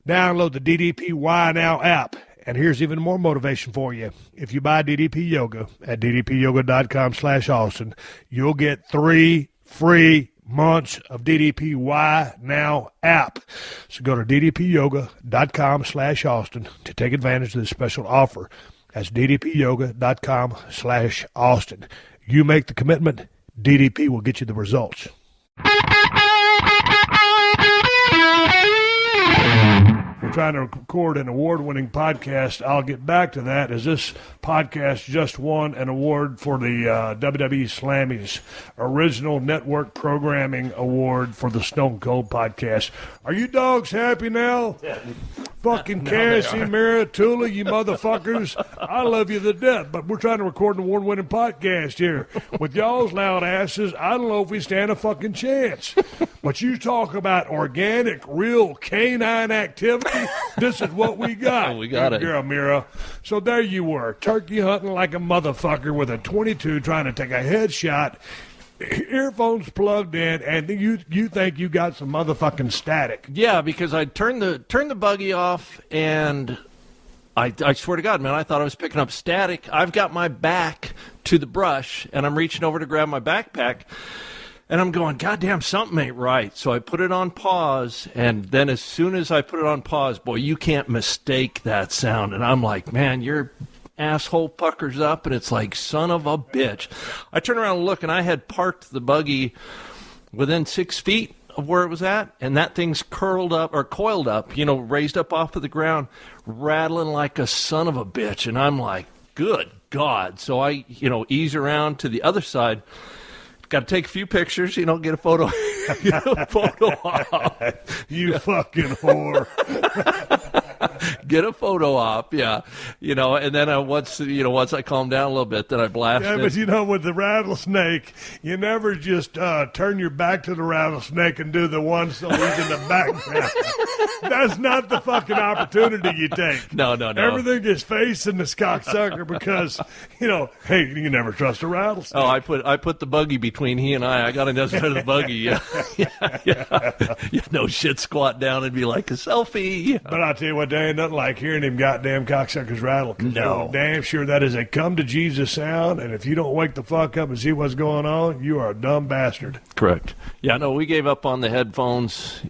Download the DDP Why Now app, and here's even more motivation for you. If you buy DDP Yoga at ddpyoga.com/Austin, you'll get 3 free months of DDP Why Now app. So go to ddpyoga.com/Austin to take advantage of this special offer. That's ddpyoga.com/Austin. You make the commitment, DDP will get you the results. We're trying to record an award-winning podcast. I'll get back to that, as this podcast just won an award for the WWE Slammies Original Network Programming Award for the Stonecold Podcast. Are you dogs happy now? Yeah. Fucking Cassie, Mira, Tula, you motherfuckers. I love you to death, but we're trying to record an award-winning podcast here. With y'all's loud asses, I don't know if we stand a fucking chance. But you talk about organic, real canine activity, this is what we got. We got it. Girl, Mira. So there you were, turkey hunting like a motherfucker with a 22 trying to take a headshot, earphones plugged in, and you think you got some motherfucking static. Yeah, because I turned the buggy off, and I swear to God, man, I thought I was picking up static. I've got my back to the brush, and I'm reaching over to grab my backpack, and I'm going, goddamn, something ain't right. So I put it on pause, and then as soon as I put it on pause, boy, you can't mistake that sound. And I'm like, man, your asshole puckers up, and it's like, son of a bitch. I turn around and look, and I had parked the buggy within 6 feet of where it was at, and that thing's coiled up, raised up off of the ground, rattling like a son of a bitch. And I'm like, good God. So I, ease around to the other side. Got to take a few pictures, get a photo. Get a photo op. You fucking whore. Get a photo op, yeah. And then once I calm down a little bit, then I blast it. Yeah, but with the rattlesnake, you never just turn your back to the rattlesnake and do the one so he's in the background. That's not the fucking opportunity you take. No. Everything is facing the ksucker because, hey, you never trust a rattlesnake. Oh, I put the buggy between he and I. I got another side of the buggy, yeah. No shit, squat down and be like a selfie. But I'll tell you what, there ain't nothing like hearing them goddamn cocksuckers rattle. No. Damn sure that is a come-to-Jesus sound, and if you don't wake the fuck up and see what's going on, you are a dumb bastard. Correct. Yeah, no, we gave up on the headphones,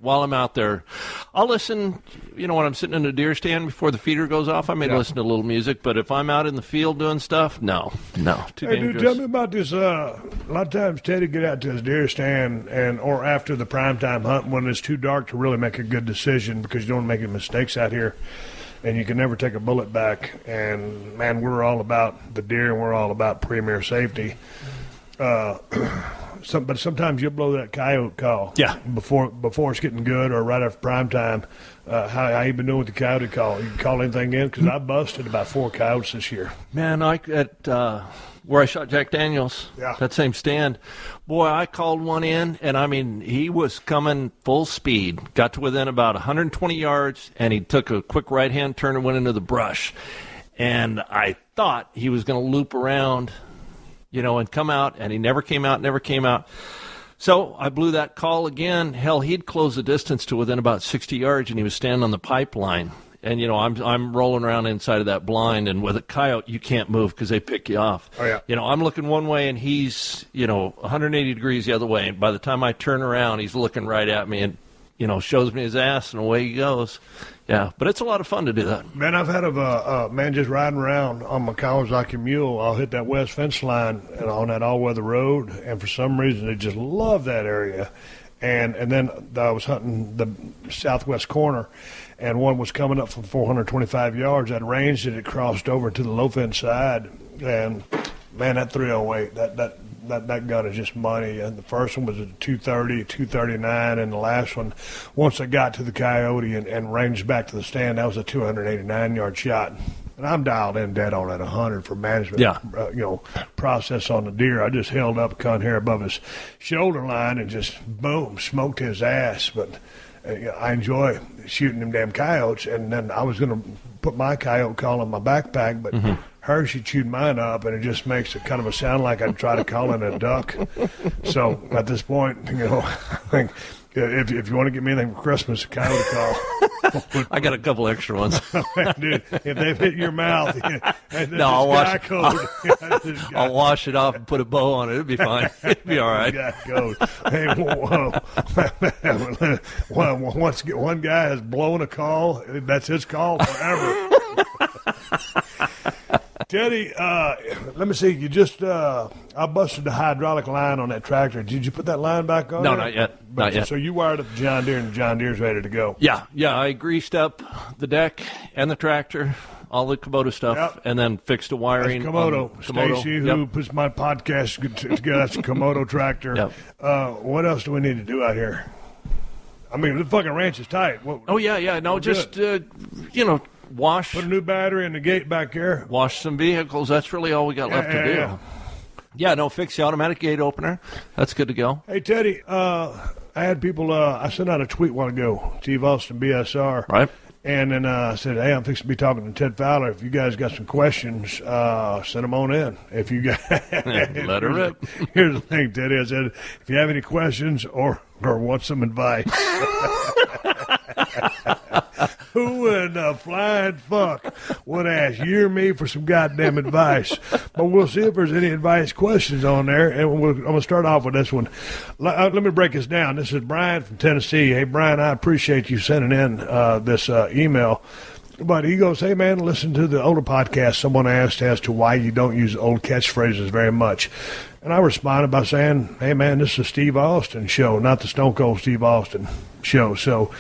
while I'm out there. I'll listen, when I'm sitting in a deer stand before the feeder goes off, I may listen to a little music, but if I'm out in the field doing stuff, no, too dangerous. Dude, tell me about this. A lot of times Teddy get out to his deer stand or after the primetime hunt when it's too dark to really make a good decision because you don't want to make any mistakes out here. And you can never take a bullet back. And, man, we're all about the deer and we're all about premier safety. But sometimes you'll blow that coyote call. Yeah. Before it's getting good or right after prime time. How you been doing with the coyote call? You can call anything in? Because I busted about 4 coyotes this year. Man, where I shot Jack Daniels, that same stand, boy, I called one in, and he was coming full speed, got to within about 120 yards, and he took a quick right-hand turn and went into the brush. And I thought he was going to loop around, and come out, and he never came out. So I blew that call again. Hell, he'd closed the distance to within about 60 yards, and he was standing on the pipeline. And, I'm rolling around inside of that blind, and with a coyote, you can't move because they pick you off. Oh, yeah. I'm looking one way, and he's, 180 degrees the other way. And by the time I turn around, he's looking right at me and, shows me his ass, and away he goes. Yeah, but it's a lot of fun to do that. Man, I've had a man just riding around on my Kawasaki mule. I'll hit that west fence line and on that all-weather road, and for some reason they just love that area. And then I was hunting the southwest corner, and one was coming up from 425 yards. I'd ranged it. It crossed over to the low fence side, and man, that 308, that gun is just money. And the first one was a 230, 239, and the last one, once I got to the coyote and ranged back to the stand, that was a 289-yard shot. And I'm dialed in dead on at 100 for management, process on the deer. I just held up a cunt hair above his shoulder line and just, boom, smoked his ass. But I enjoy shooting them damn coyotes. And then I was going to put my coyote call in my backpack, but she chewed mine up, and it just makes it kind of a sound like I'd try to call in a duck. So at this point, I think if you want to give me anything for Christmas, a coyote call. I got a couple extra ones. Dude, if they've hit your mouth, I'll wash it off and put a bow on it. It'll be fine. It'll be all right. Hey, once one guy has blown a call, that's his call forever. Teddy, let me see. You just, I busted the hydraulic line on that tractor. Did you put that line back on? No, there? not yet. Not yet. So you wired up the John Deere, and the John Deere's ready to go. Yeah. I greased up the deck and the tractor, all the Kubota stuff, and then fixed the wiring. That's Komodo. Stacy, who puts my podcast together, that's a Komodo tractor. Yep. What else do we need to do out here? I mean, the fucking ranch is tight. No, just, wash. Put a new battery in the gate back there. Wash some vehicles. That's really all we got left to do. Yeah, fix the automatic gate opener. That's good to go. Hey, Teddy, I had people, I sent out a tweet a while ago, Steve Austin, BSR. Right. And then I said, hey, I'm fixing to be talking to Ted Fowler. If you guys got some questions, send them on in. If you guys... Let her rip. Here's the thing, Teddy. I said, if you have any questions or want some advice... Who in the flying fuck would ask you or me for some goddamn advice? But we'll see if there's any advice questions on there, and I'm going to start off with this one. Let me break this down. This is Brian from Tennessee. Hey, Brian, I appreciate you sending in this email. But he goes, hey, man, listen to the older podcast. Someone asked as to why you don't use old catchphrases very much. And I responded by saying, hey, man, this is a Steve Austin show, not the Stonecold Steve Austin show. So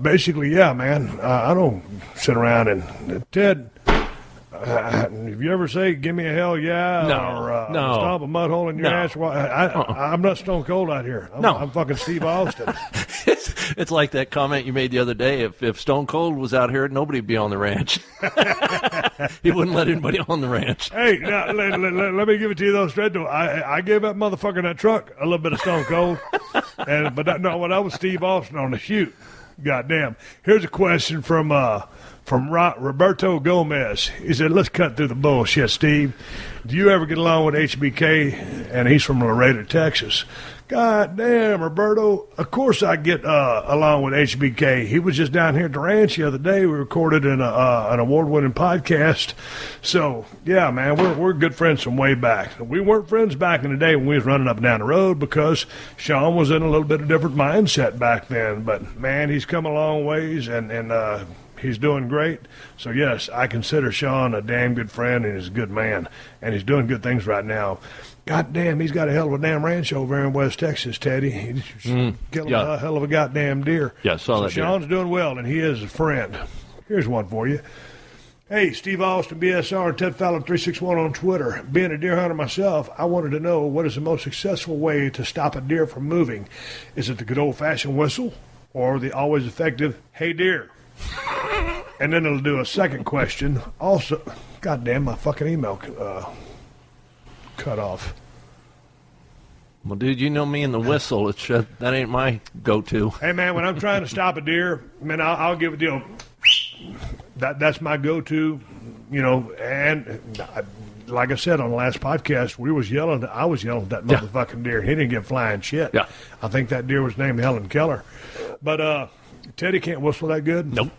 basically, yeah, man, I don't sit around and, Ted, if you ever say, give me a hell yeah, or stomp a mud hole in your ass, well, I'm not Stone Cold out here. I'm fucking Steve Austin. It's like that comment you made the other day. If Stone Cold was out here, nobody would be on the ranch. He wouldn't let anybody on the ranch. Hey, now, let me give it to you, though, straight to I gave that motherfucker in that truck a little bit of Stone Cold. But that was Steve Austin on the shoot. Goddamn. Here's a question from Roberto Gomez. He said, let's cut through the bullshit, Steve. Do you ever get along with HBK? And he's from Laredo, Texas. God damn, Roberto. Of course I get along with HBK. He was just down here at the ranch the other day. We recorded an award-winning podcast. So, yeah, man, we're good friends from way back. We weren't friends back in the day when we was running up and down the road because Sean was in a little bit of different mindset back then. But, man, he's come a long ways, and he's doing great. So, yes, I consider Sean a damn good friend, and he's a good man. And he's doing good things right now. God damn, he's got a hell of a damn ranch over there in West Texas, Teddy. He's killing a hell of a goddamn deer. Yeah, saw that deer. Sean's doing well, and he is a friend. Here's one for you. Hey, Steve Austin, BSR, Ted Fowler 361 on Twitter. Being a deer hunter myself, I wanted to know what is the most successful way to stop a deer from moving. Is it the good old-fashioned whistle or the always effective, hey, deer? And then it'll do a second question. Also, goddamn, my fucking email cut off. Well, dude, you know me and the whistle. That ain't my go-to. Hey, man, when I'm trying to stop a deer, man, I'll give it the old... That's my go-to, and like I said on the last podcast, I was yelling at that motherfucking deer. He didn't get flying shit. Yeah. I think that deer was named Helen Keller. But Teddy can't whistle that good. Nope.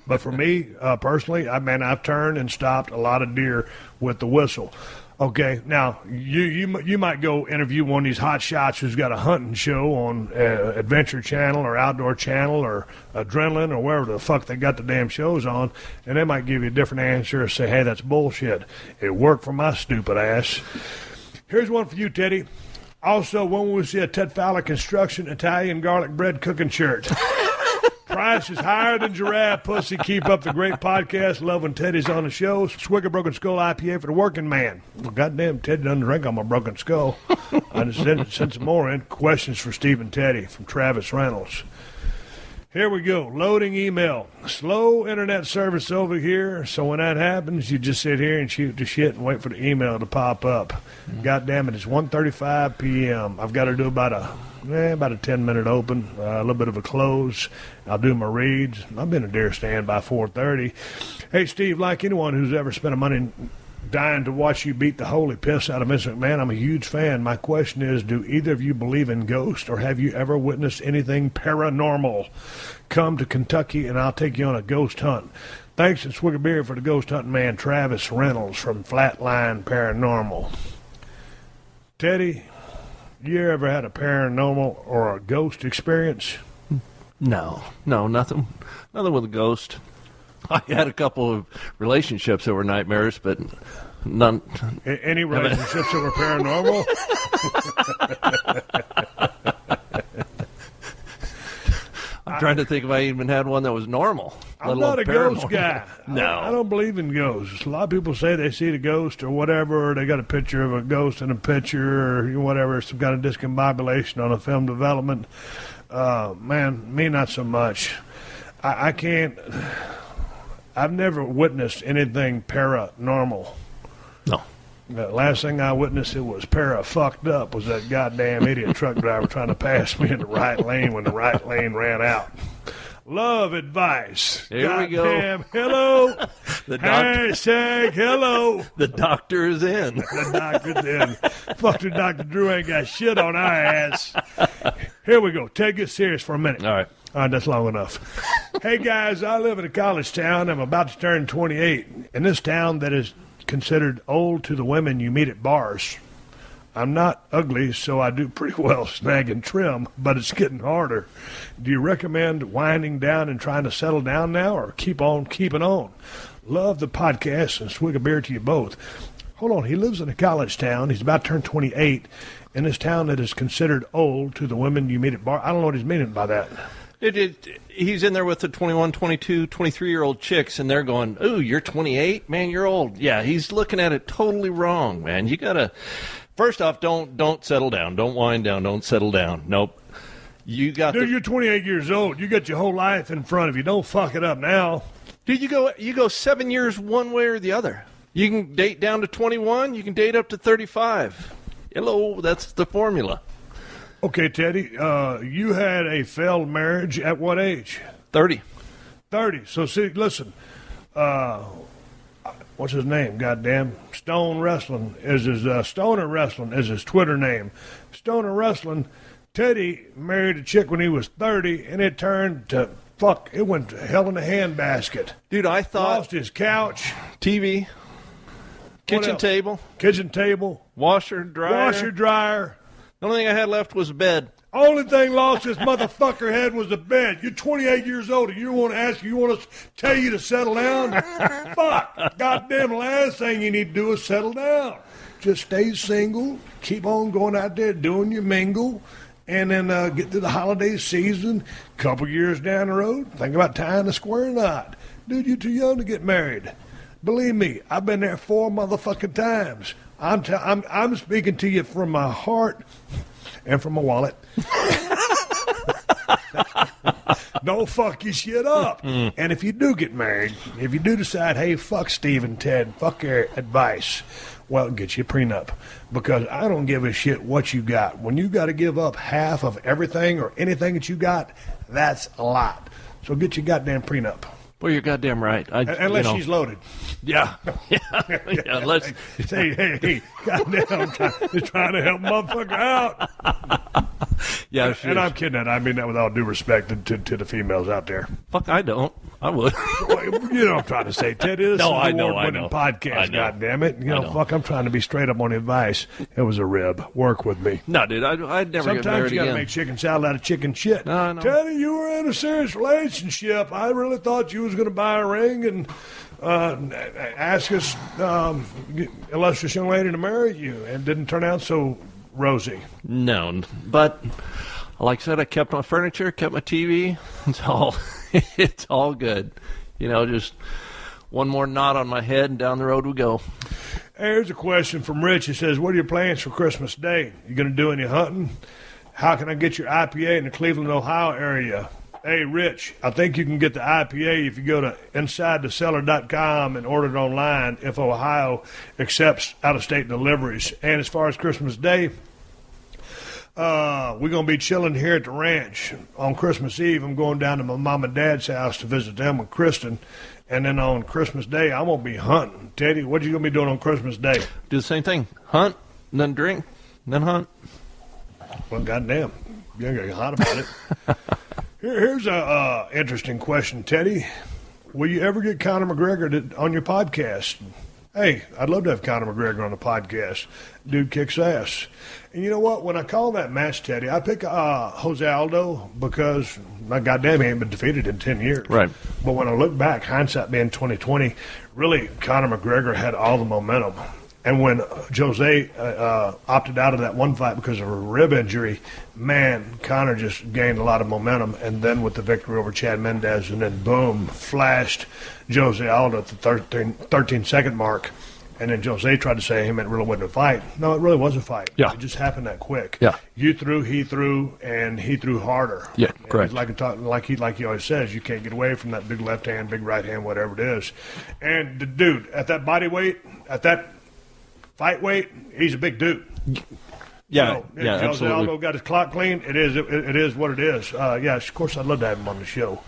But for me, personally, I've turned and stopped a lot of deer with the whistle. Okay, now, you might go interview one of these hot shots who's got a hunting show on Adventure Channel or Outdoor Channel or Adrenaline or wherever the fuck they got the damn shows on, and they might give you a different answer or say, hey, that's bullshit. It worked for my stupid ass. Here's one for you, Teddy. Also, when will we see a Ted Fowler Construction Italian garlic bread cooking shirt? Price is higher than giraffe pussy. Keep up the great podcast. Love when Teddy's on the show. Swig a Broken Skull IPA for the working man. Well, goddamn, Teddy doesn't drink on my Broken Skull. I just sent some more in. Questions for Steve and Teddy from Travis Reynolds. Here we go. Loading email. Slow internet service over here, so when that happens, you just sit here and shoot the shit and wait for the email to pop up. God damn it, it's 1:35 p.m. I've got to do about a 10-minute open, a little bit of a close. I'll do my reads. I've been a deer stand by 4:30. Hey, Steve, like anyone who's ever spent a money dying to watch you beat the holy piss out of Mr. McMahon, I'm a huge fan. My question is, do either of you believe in ghosts, or have you ever witnessed anything paranormal? Come to Kentucky, and I'll take you on a ghost hunt. Thanks, and swig a beer for the ghost hunting man, Travis Reynolds from Flatline Paranormal. Teddy, you ever had a paranormal or a ghost experience? No, nothing with a ghost. I had a couple of relationships that were nightmares, but none. Any relationships that were paranormal? I'm trying to think if I even had one that was normal. I'm not a ghost guy. No. I don't believe in ghosts. A lot of people say they see the ghost or whatever, or they got a picture of a ghost in a picture or whatever, some kind of discombobulation on a film development. Man, me not so much. I can't. I've never witnessed anything paranormal. No. The last thing I witnessed it was fucked up was that goddamn idiot truck driver trying to pass me in the right lane when the right lane ran out. Love advice. Here we go. Goddamn, hello. The doctor. Hashtag hello. The doctor is in. The doctor's in. Fucking Dr. Drew ain't got shit on our ass. Here we go. Take it serious for a minute. All right. All right, that's long enough. Hey, guys, I live in a college town. I'm about to turn 28. In this town that is considered old to the women you meet at bars. I'm not ugly, so I do pretty well snag and trim, but it's getting harder. Do you recommend winding down and trying to settle down now, or keep on keeping on? Love the podcast and swig a beer to you both. Hold on, he lives in a college town. He's about to turn 28 in this town that is considered old to the women you meet at bars. I don't know what he's meaning by that. He's in there with the 21, 22, 23-year-old chicks, and they're going, ooh, you're 28? Man, you're old. Yeah, he's looking at it totally wrong, man. You got to, first off, don't settle down. Don't wind down. Don't settle down. Nope. You got Dude, you're 28 years old. You got your whole life in front of you. Don't fuck it up now. Dude, you go 7 years one way or the other. You can date down to 21. You can date up to 35. Hello, that's the formula. Okay, Teddy, you had a failed marriage at what age? 30. 30. So, see, listen, what's his name? Goddamn. Stoner Wrestling is his Twitter name. Stoner Wrestling, Teddy married a chick when he was 30, and it turned to, it went to hell in a handbasket. Dude, I thought. Lost his couch. TV. Kitchen table. Washer, dryer. The only thing I had left was a bed. Only thing lost this motherfucker had was a bed. You're 28 years old and you want us to tell you to settle down? Fuck. Goddamn last thing you need to do is settle down. Just stay single. Keep on going out there doing your mingle. And then get to the holiday season. Couple years down the road, think about tying a square knot. Dude, you're too young to get married. Believe me, I've been there 4 motherfucking times. I'm speaking to you from my heart and from my wallet. Don't fuck your shit up. And if you do get married, if you do decide, hey, fuck Steve and Ted, fuck their advice, well, get you a prenup. Because I don't give a shit what you got. When you got to give up half of everything or anything that you got, that's a lot. So get your goddamn prenup. Well, you're goddamn right. Unless she's loaded. Yeah. Yeah. Let's say, hey, goddamn, I'm trying to help motherfucker out. Yeah, and I'm kidding that. I mean that with all due respect to the females out there. Fuck, I don't. I would. You know what I'm trying to say, Ted. This is an award-winning podcast, goddammit. Fuck, I'm trying to be straight up on advice. It was a rib. Work with me. No, dude, I'd never get married again. Sometimes you got to make chicken salad out of chicken shit. No. Teddy, you were in a serious relationship. I really thought you was going to buy a ring and ask us, illustrious young lady, to marry you, and didn't turn out so rosy. No, but like I said, I kept my furniture, kept my TV. It's all good. Just one more knot on my head, and down the road we go. Here's a question from Rich. He says, what are your plans for Christmas Day? You going to do any hunting? How can I get your IPA in the Cleveland, Ohio area? Hey, Rich, I think you can get the IPA if you go to InsideTheCellar.com and order it online if Ohio accepts out-of-state deliveries. And as far as Christmas Day, we're going to be chilling here at the ranch on Christmas Eve. I'm going down to my mom and dad's house to visit them with Kristen. And then on Christmas Day, I'm going to be hunting. Teddy, what you going to be doing on Christmas Day? Do the same thing. Hunt, then drink, then hunt. Well, goddamn. You ain't going to get hot about it. Here's a interesting question, Teddy. Will you ever get Conor McGregor on your podcast? Hey, I'd love to have Conor McGregor on the podcast. Dude kicks ass. And you know what? When I call that match, Teddy, I pick Jose Aldo because, my goddamn, he ain't been defeated in 10 years. Right. But when I look back, hindsight being 2020, really, Conor McGregor had all the momentum. And when Jose opted out of that one fight because of a rib injury, man, Conor just gained a lot of momentum. And then with the victory over Chad Mendez, and then boom, flashed Jose Aldo at the 13-second mark. And then Jose tried to say him it really wasn't a fight. No, it really was a fight. Yeah. It just happened that quick. Yeah. You threw, he threw, and he threw harder. Yeah, correct. Like he always says, you can't get away from that big left hand, big right hand, whatever it is. And the dude, at that body weight, at that fight weight, he's a big dude. Yeah, so, yeah, Jose absolutely. Aldo got his clock clean. It is what it is. Of course, I'd love to have him on the show.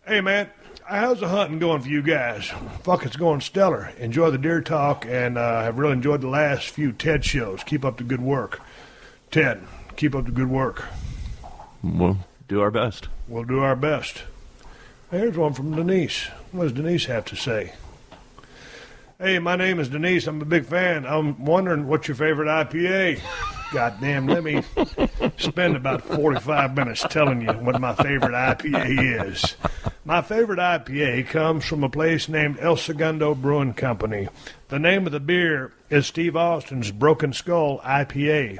Hey, man, how's the hunting going for you guys? Fuck, it's going stellar. Enjoy the deer talk, and have really enjoyed the last few Ted shows. Keep up the good work. Ted, keep up the good work. We'll do our best. We'll do our best. Here's one from Denise. What does Denise have to say? Hey, my name is Denise. I'm a big fan. I'm wondering what's your favorite IPA? Goddamn, let me spend about 45 minutes telling you what my favorite IPA is. My favorite IPA comes from a place named El Segundo Brewing Company. The name of the beer is Steve Austin's Broken Skull IPA.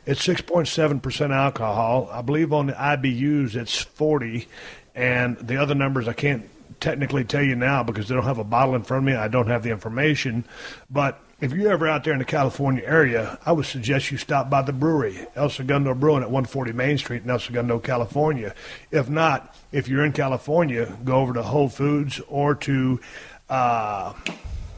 It's 6.7% alcohol. I believe on the IBUs it's 40, and the other numbers I can't technically tell you now because they don't have a bottle in front of me. I don't have the information. But if you're ever out there in the California area, I would suggest you stop by the brewery, El Segundo Brewing at 140 Main Street in El Segundo, California. If not, if you're in California, go over to Whole Foods or to,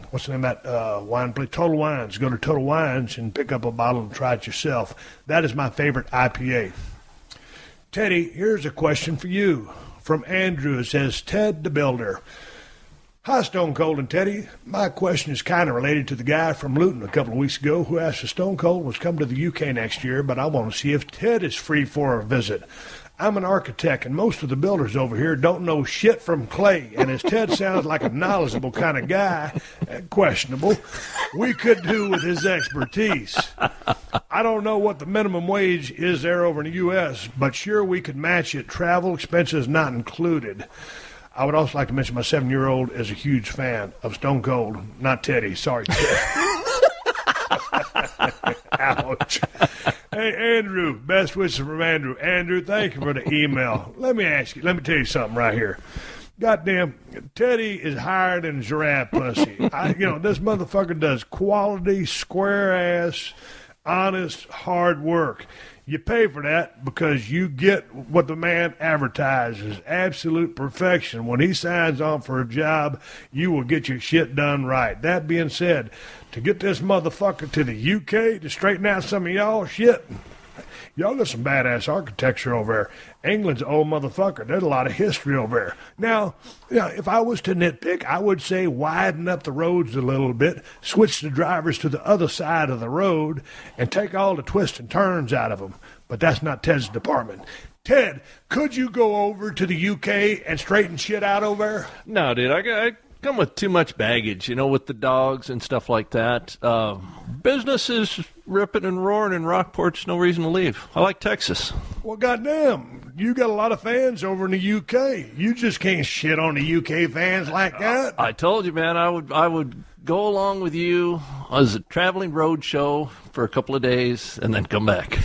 what's the name of that wine place? Total Wines. Go to Total Wines and pick up a bottle and try it yourself. That is my favorite IPA. Teddy, here's a question for you. From Andrew, it says, Ted the Builder. Hi, Stone Cold and Teddy. My question is kind of related to the guy from Luton a couple of weeks ago who asked if Stone Cold was coming to the UK next year, but I want to see if Ted is free for a visit. I'm an architect, and most of the builders over here don't know shit from clay, and as Ted sounds like a knowledgeable kind of guy, questionable, we could do with his expertise. I don't know what the minimum wage is there over in the U.S., but sure we could match it, travel expenses not included. I would also like to mention my 7-year-old is a huge fan of Stone Cold, not Teddy. Sorry, Ted. Ouch. Hey, Andrew, best wishes from Andrew. Andrew, thank you for the email. Let me tell you something right here. Goddamn, Teddy is higher than giraffe pussy. This motherfucker does quality, square-ass, honest, hard work. You pay for that because you get what the man advertises, absolute perfection. When he signs on for a job, you will get your shit done right. That being said, to get this motherfucker to the UK to straighten out some of y'all shit, y'all got some badass architecture over there. England's an old motherfucker. There's a lot of history over there. Now, if I was to nitpick, I would say widen up the roads a little bit, switch the drivers to the other side of the road, and take all the twists and turns out of them. But that's not Ted's department. Ted, could you go over to the UK and straighten shit out over there? No, dude, I come with too much baggage, with the dogs and stuff like that. Business is ripping and roaring in Rockport's no reason to leave. I like Texas. Well, goddamn, you got a lot of fans over in the UK. You just can't shit on the UK fans like that. I told you, man, I would go along with you as a traveling road show for a couple of days and then come back.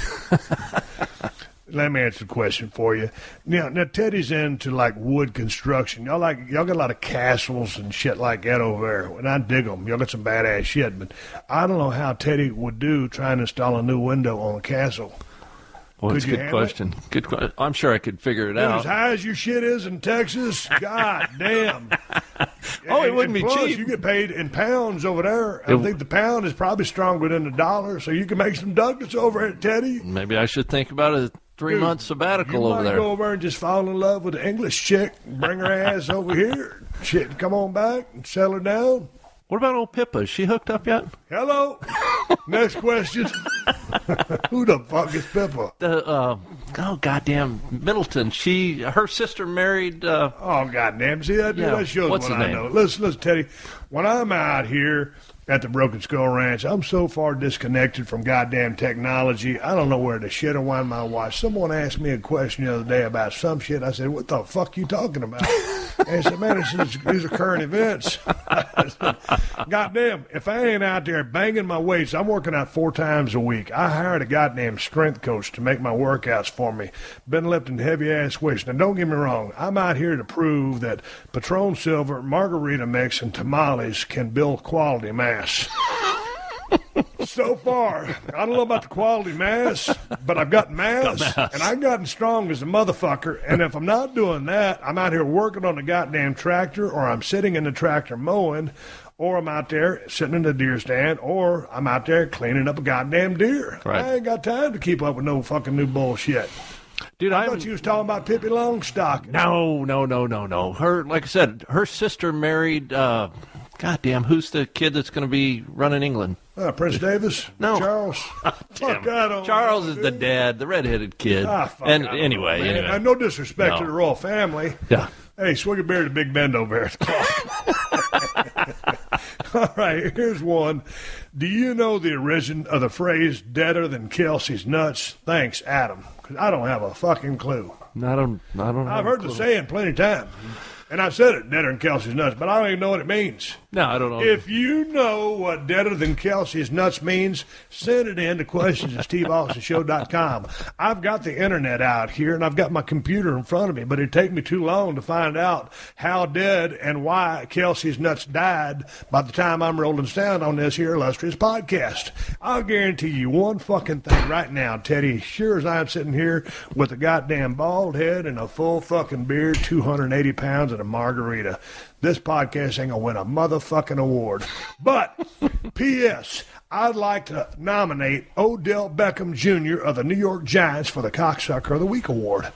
Let me answer the question for you. Now Teddy's into like wood construction. Y'all got a lot of castles and shit like that over there, and I dig them. Y'all got some badass shit, but I don't know how Teddy would do trying to install a new window on a castle. Well, it's a good question. Good question. I'm sure I could figure it out. As high as your shit is in Texas, god damn. It wouldn't be plus, cheap. You get paid in pounds over there. I think the pound is probably stronger than the dollar, so you can make some ducats over at Teddy. Maybe I should think about a 3-month sabbatical over there. You might go over and just fall in love with an English chick, bring her ass over here. Shit, come on back and settle her down. What about old Pippa? Is she hooked up yet? Hello. Next question. Who the fuck is Pippa? Goddamn, Middleton. Her sister married. Oh, goddamn. See, that shows what's what his I name? know. Listen, Teddy. When I'm out here at the Broken Skull Ranch. I'm so far disconnected from goddamn technology. I don't know where to shit or wind my watch. Someone asked me a question the other day about some shit. I said, what the fuck you talking about? And he said, man, these are current events. I said, goddamn, if I ain't out there banging my weights, I'm working out 4 times a week. I hired a goddamn strength coach to make my workouts for me. Been lifting heavy-ass weights. Now, don't get me wrong. I'm out here to prove that Patron Silver, margarita mix, and tamales can build quality mass. So far, I don't know about the quality mass, but I've got mass, and I've gotten strong as a motherfucker. And if I'm not doing that, I'm out here working on the goddamn tractor, or I'm sitting in the tractor mowing, or I'm out there sitting in the deer stand, or I'm out there cleaning up a goddamn deer. Right. I ain't got time to keep up with no fucking new bullshit. Dude, I thought you was talking about Pippi Longstocking. No. Her, like I said, her sister married, goddamn, who's the kid that's going to be running England? Prince Davis? No. Charles? Fuck, I don't Charles know, is the dad, the redheaded kid. Fuck, Anyway. No disrespect to the royal family. Yeah. Hey, swig a beer to Big Bend over there at the clock. All right, here's one. Do you know the origin of the phrase deader than Kelsey's nuts? Thanks, Adam. Because I don't have a fucking clue. I don't I've heard the saying plenty of times. And I've said it, deader than Kelsey's nuts, but I don't even know what it means. No, I don't know. If you know what deader than Kelsey's nuts means, send it in to questions@steveaustenshow.com. I've got the internet out here, and I've got my computer in front of me, but it'd take me too long to find out how dead and why Kelsey's nuts died by the time I'm rolling sound on this here illustrious podcast. I'll guarantee you one fucking thing right now, Teddy, sure as I'm sitting here with a goddamn bald head and a full fucking beard, 280 pounds, and a margarita. This podcast ain't gonna win a motherfucking award. But, P.S., I'd like to nominate Odell Beckham Jr. of the New York Giants for the Cocksucker of the Week award.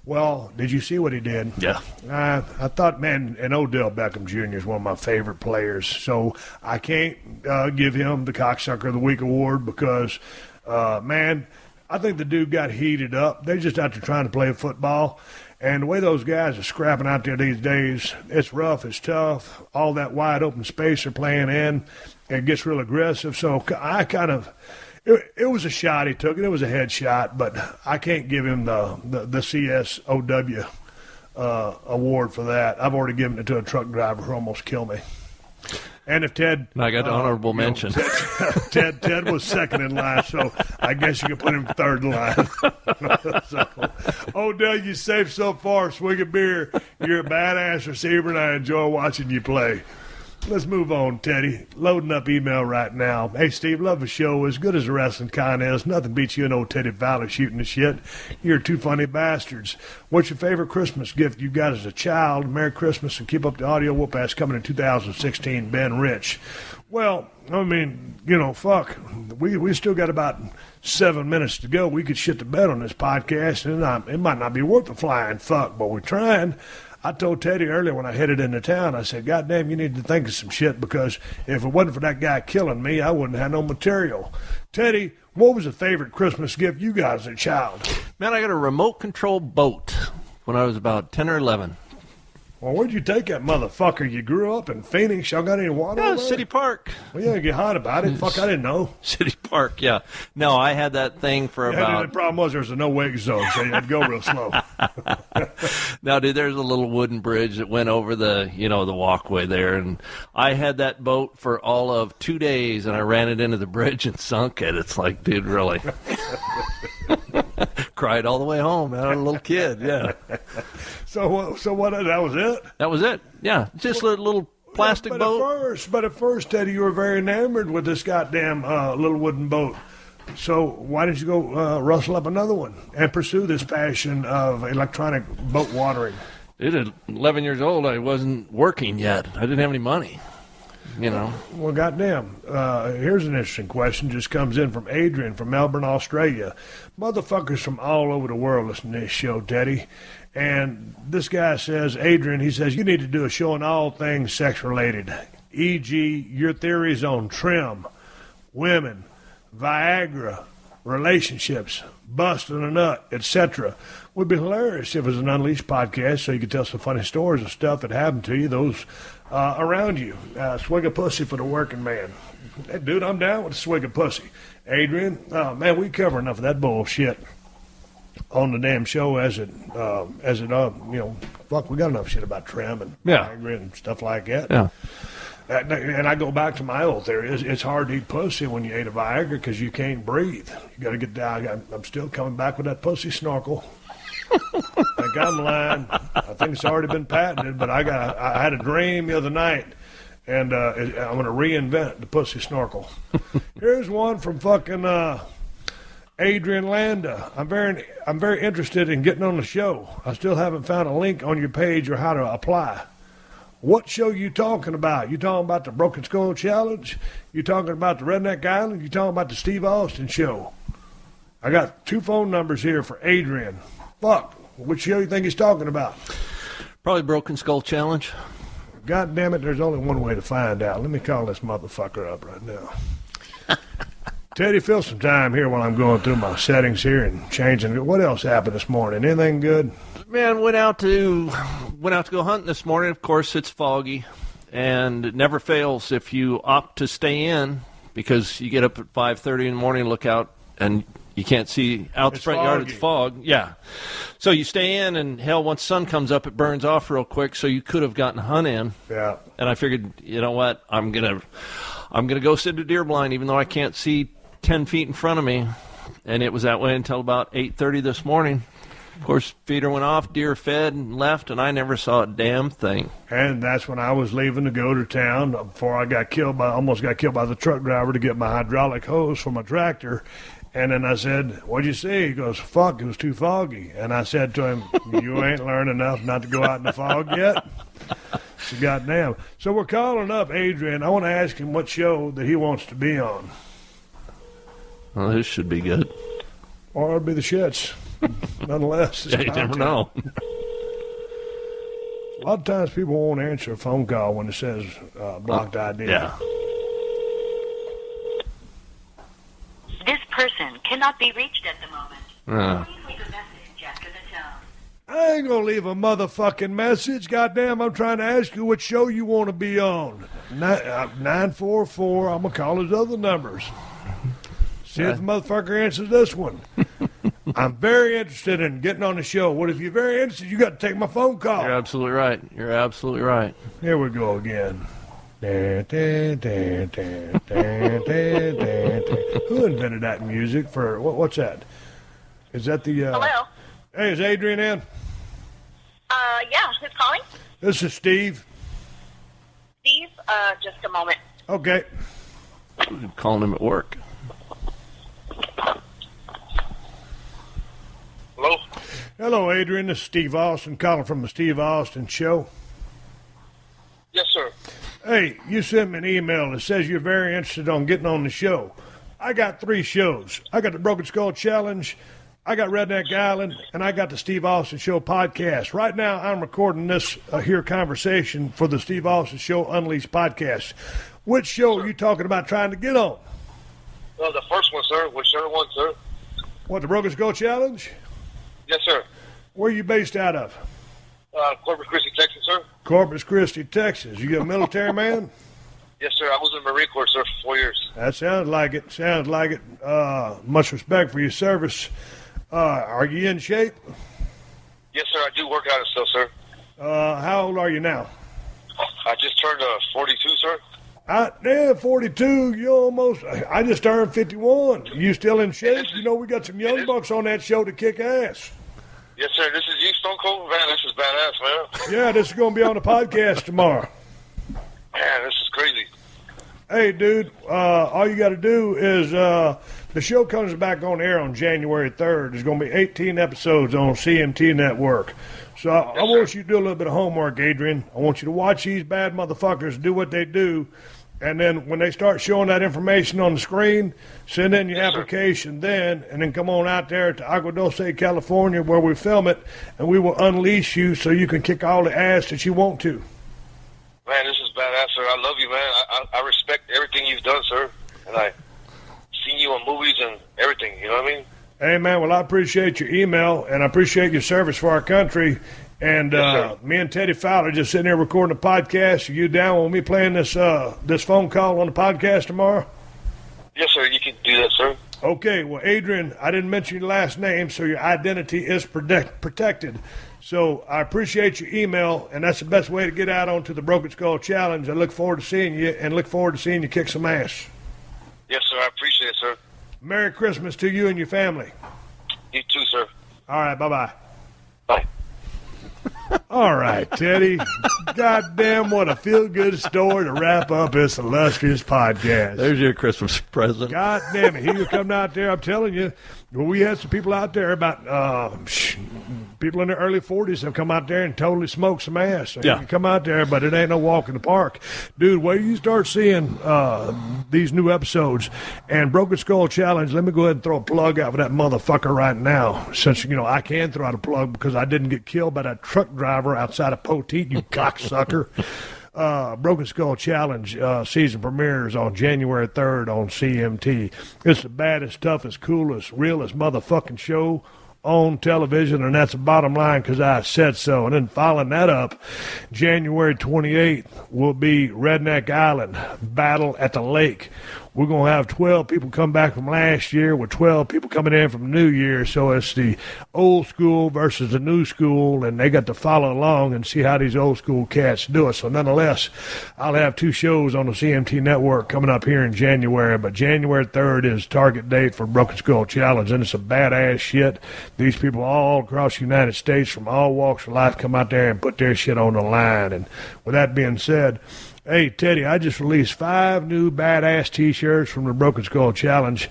Well, did you see what he did? Yeah. I thought, man, and Odell Beckham Jr. is one of my favorite players, so I can't give him the Cocksucker of the Week award because, man, I think the dude got heated up. They're just out there trying to play football. And the way those guys are scrapping out there these days, it's rough, it's tough. All that wide open space they're playing in, it gets real aggressive. So I kind of, it was a shot he took, and it was a head shot, but I can't give him the CSOW award for that. I've already given it to a truck driver who almost killed me. And if Ted... I got honorable mention. Ted was second in line, so I guess you could put him third in line. So, Odell, you safe so far. Swig a beer. You're a badass receiver, and I enjoy watching you play. Let's move on, Teddy. Loading up email right now. Hey, Steve, love the show. As good as the wrestling con is, nothing beats you and old Teddy Fowler shooting the shit. You're two funny bastards. What's your favorite Christmas gift you got as a child? Merry Christmas and keep up the audio whoop-ass coming in 2016. Ben Rich. Well, I mean, fuck. We still got about 7 minutes to go. We could shit the bed on this podcast, and it might not be worth the flying fuck, but we're trying. I told Teddy earlier when I headed into town, I said, God damn, you need to think of some shit because if it wasn't for that guy killing me, I wouldn't have no material. Teddy, what was the favorite Christmas gift you got as a child? Man, I got a remote control boat when I was about 10 or 11. Well, where'd you take that motherfucker? You grew up in Phoenix. Y'all got any water? Yeah, City Park. Well, yeah, get hot about it. Fuck, I didn't know. City Park, yeah. No, I had that thing for about... The problem was there was a no-wake zone, so you had to go real slow. Now, dude, there's a little wooden bridge that went over the, the walkway there, and I had that boat for all of 2 days, and I ran it into the bridge and sunk it. It's like, dude, really? Cried all the way home, man. I was a little kid, yeah. So what? That was it? That was it, yeah. Just a little plastic boat. But at first, Teddy, you were very enamored with this goddamn little wooden boat. So why didn't you go rustle up another one and pursue this passion of electronic boat watering? Dude, at 11 years old, I wasn't working yet. I didn't have any money, Well, goddamn. Here's an interesting question. Just comes in from Adrian from Melbourne, Australia. Motherfuckers from all over the world listen to this show, Teddy. And this guy says, Adrian, he says, you need to do a show on all things sex-related, e.g., your theories on trim, women, Viagra, relationships, busting a nut, etc. Would be hilarious if it was an Unleashed podcast so you could tell some funny stories of stuff that happened to you, those around you. Swig a pussy for the working man. Hey, dude, I'm down with a swig of pussy. Adrian, man, we cover enough of that bullshit on the damn show as it fuck, we got enough shit about trim and Viagra and stuff like that. Yeah. And I go back to my old theory. It's hard to eat pussy when you ate a Viagra because you can't breathe. You got to get down. I'm still coming back with that pussy snorkel. I think I'm lying. I think it's already been patented, but I had a dream the other night, and I'm going to reinvent the pussy snorkel. Here's one from fucking Adrian Landa. I'm very interested in getting on the show. I still haven't found a link on your page or how to apply. What show you talking about? You talking about the Broken Skull Challenge? You talking about the Redneck Island? You talking about the Steve Austin show? I got 2 phone numbers here for Adrian. Fuck, which show you think he's talking about? Probably Broken Skull Challenge. God damn it, there's only one way to find out. Let me call this motherfucker up right now. Teddy, fill some time here while I'm going through my settings here and changing. What else happened this morning? Anything good? Man, went out to go hunting this morning. Of course, it's foggy, and it never fails if you opt to stay in because you get up at 5:30 in the morning, look out, and you can't see out the front yard. It's fog. Yeah. So you stay in, and hell, once the sun comes up, it burns off real quick. So you could have gotten a hunt in. Yeah. And I figured, you know what? I'm gonna go sit at a deer blind, even though I can't see 10 feet in front of me. And it was that way until about 8:30 this morning. Of course, feeder went off, deer fed and left, and I never saw a damn thing. And that's when I was leaving to go to town before I almost got killed by the truck driver to get my hydraulic hose for my tractor. And then I said, "What'd you see?" He goes, "Fuck, it was too foggy." And I said to him, "You ain't learned enough not to go out in the fog yet." So goddamn. So we're calling up Adrian. I want to ask him what show that he wants to be on. Well, this should be good. Or it'll be the shits. Nonetheless, yeah, you never know. A lot of times people won't answer a phone call when it says blocked ID. Yeah. This person cannot be reached at the moment. Please leave a message after the tone. I ain't gonna leave a motherfucking message. Goddamn, I'm trying to ask you what show you want to be on. 944. I'm gonna call his other numbers. See if the motherfucker answers this one. I'm very interested in getting on the show. What if you're very interested? You got to take my phone call. You're absolutely right. You're absolutely right. Here we go again. Who invented that music for what's that? Is that the Hello? Hey, is Adrian in? Yeah, who's calling? This is Steve. Steve, just a moment. Okay. I'm calling him at work. Hello? Hello, Adrian. This is Steve Austin calling from the Steve Austin Show. Yes, sir. Hey, you sent me an email that says you're very interested on getting on the show. I got 3 shows. I got the Broken Skull Challenge, I got Redneck Island, and I got the Steve Austin Show podcast. Right now, I'm recording this here conversation for the Steve Austin Show Unleashed podcast. Which show are you talking about trying to get on? Well, the first one, sir. Whichever one, sir. What, the Broken Skull Challenge? Yes, sir. Where are you based out of? Corpus Christi, Texas, sir. Corpus Christi, Texas. You a military man? Yes, sir. I was in the Marine Corps, sir, for 4 years. That sounds like it. Sounds like it. Much respect for your service. Are you in shape? Yes, sir. I do work out and stuff, sir. How old are you now? I just turned 42, sir. Yeah, 42. You almost. I just turned 51. You still in shape? You know we got some young bucks on that show to kick ass. Yes, sir. This is you, Stonecold? Man, this is badass, man. Yeah, this is going to be on the podcast tomorrow. Man, this is crazy. Hey, dude, all you got to do is the show comes back on air on January 3rd. There's going to be 18 episodes on CMT Network. So I want you to do a little bit of homework, Adrian. I want you to watch these bad motherfuckers do what they do. And then when they start showing that information on the screen, send in your application then, and then come on out there to Agua Dulce, California, where we film it, and we will unleash you so you can kick all the ass that you want to. Man, this is badass, sir. I love you, man. I respect everything you've done, sir. And I've seen you on movies and everything, you know? Hey, man, well, I appreciate your email, and I appreciate your service for our country. And me and Teddy Fowler just sitting here recording a podcast. Are you down with me playing this phone call on the podcast tomorrow? Yes, sir. You can do that, sir. Okay, well, Adrian, I didn't mention your last name, so your identity is protected. So I appreciate your email, and that's the best way to get out onto the Broken Skull Challenge. I look forward to seeing you, and look forward to seeing you kick some ass. Yes, sir. I appreciate it, sir. Merry Christmas to you and your family. You too, sir. All right, bye-bye. Bye. All right, Teddy. Goddamn, what a feel-good story to wrap up this illustrious podcast. There's your Christmas present. God damn it. He was coming out there, I'm telling you. Well, we had some people out there about people in their early 40s have come out there and totally smoked some ass. So yeah. You come out there, but it ain't no walk in the park. Dude, where you start seeing these new episodes and Broken Skull Challenge, let me go ahead and throw a plug out for that motherfucker right now. Since, I can throw out a plug because I didn't get killed by that truck driver outside of Poteet, you cocksucker. Broken Skull Challenge season premieres on January 3rd on CMT. It's the baddest, toughest, coolest, realest motherfucking show on television, and that's the bottom line because I said so. And then following that up, January 28th will be Redneck Island, Battle at the Lake. We're going to have 12 people come back from last year with 12 people coming in from the new year. So it's the old school versus the new school, and they got to follow along and see how these old school cats do it. So nonetheless, I'll have 2 shows on the CMT network coming up here in January. But January 3rd is target date for Broken Skull Challenge, and it's a badass shit. These people all across the United States from all walks of life come out there and put their shit on the line. And with that being said, hey, Teddy, I just released 5 new badass T-shirts from the Broken Skull Challenge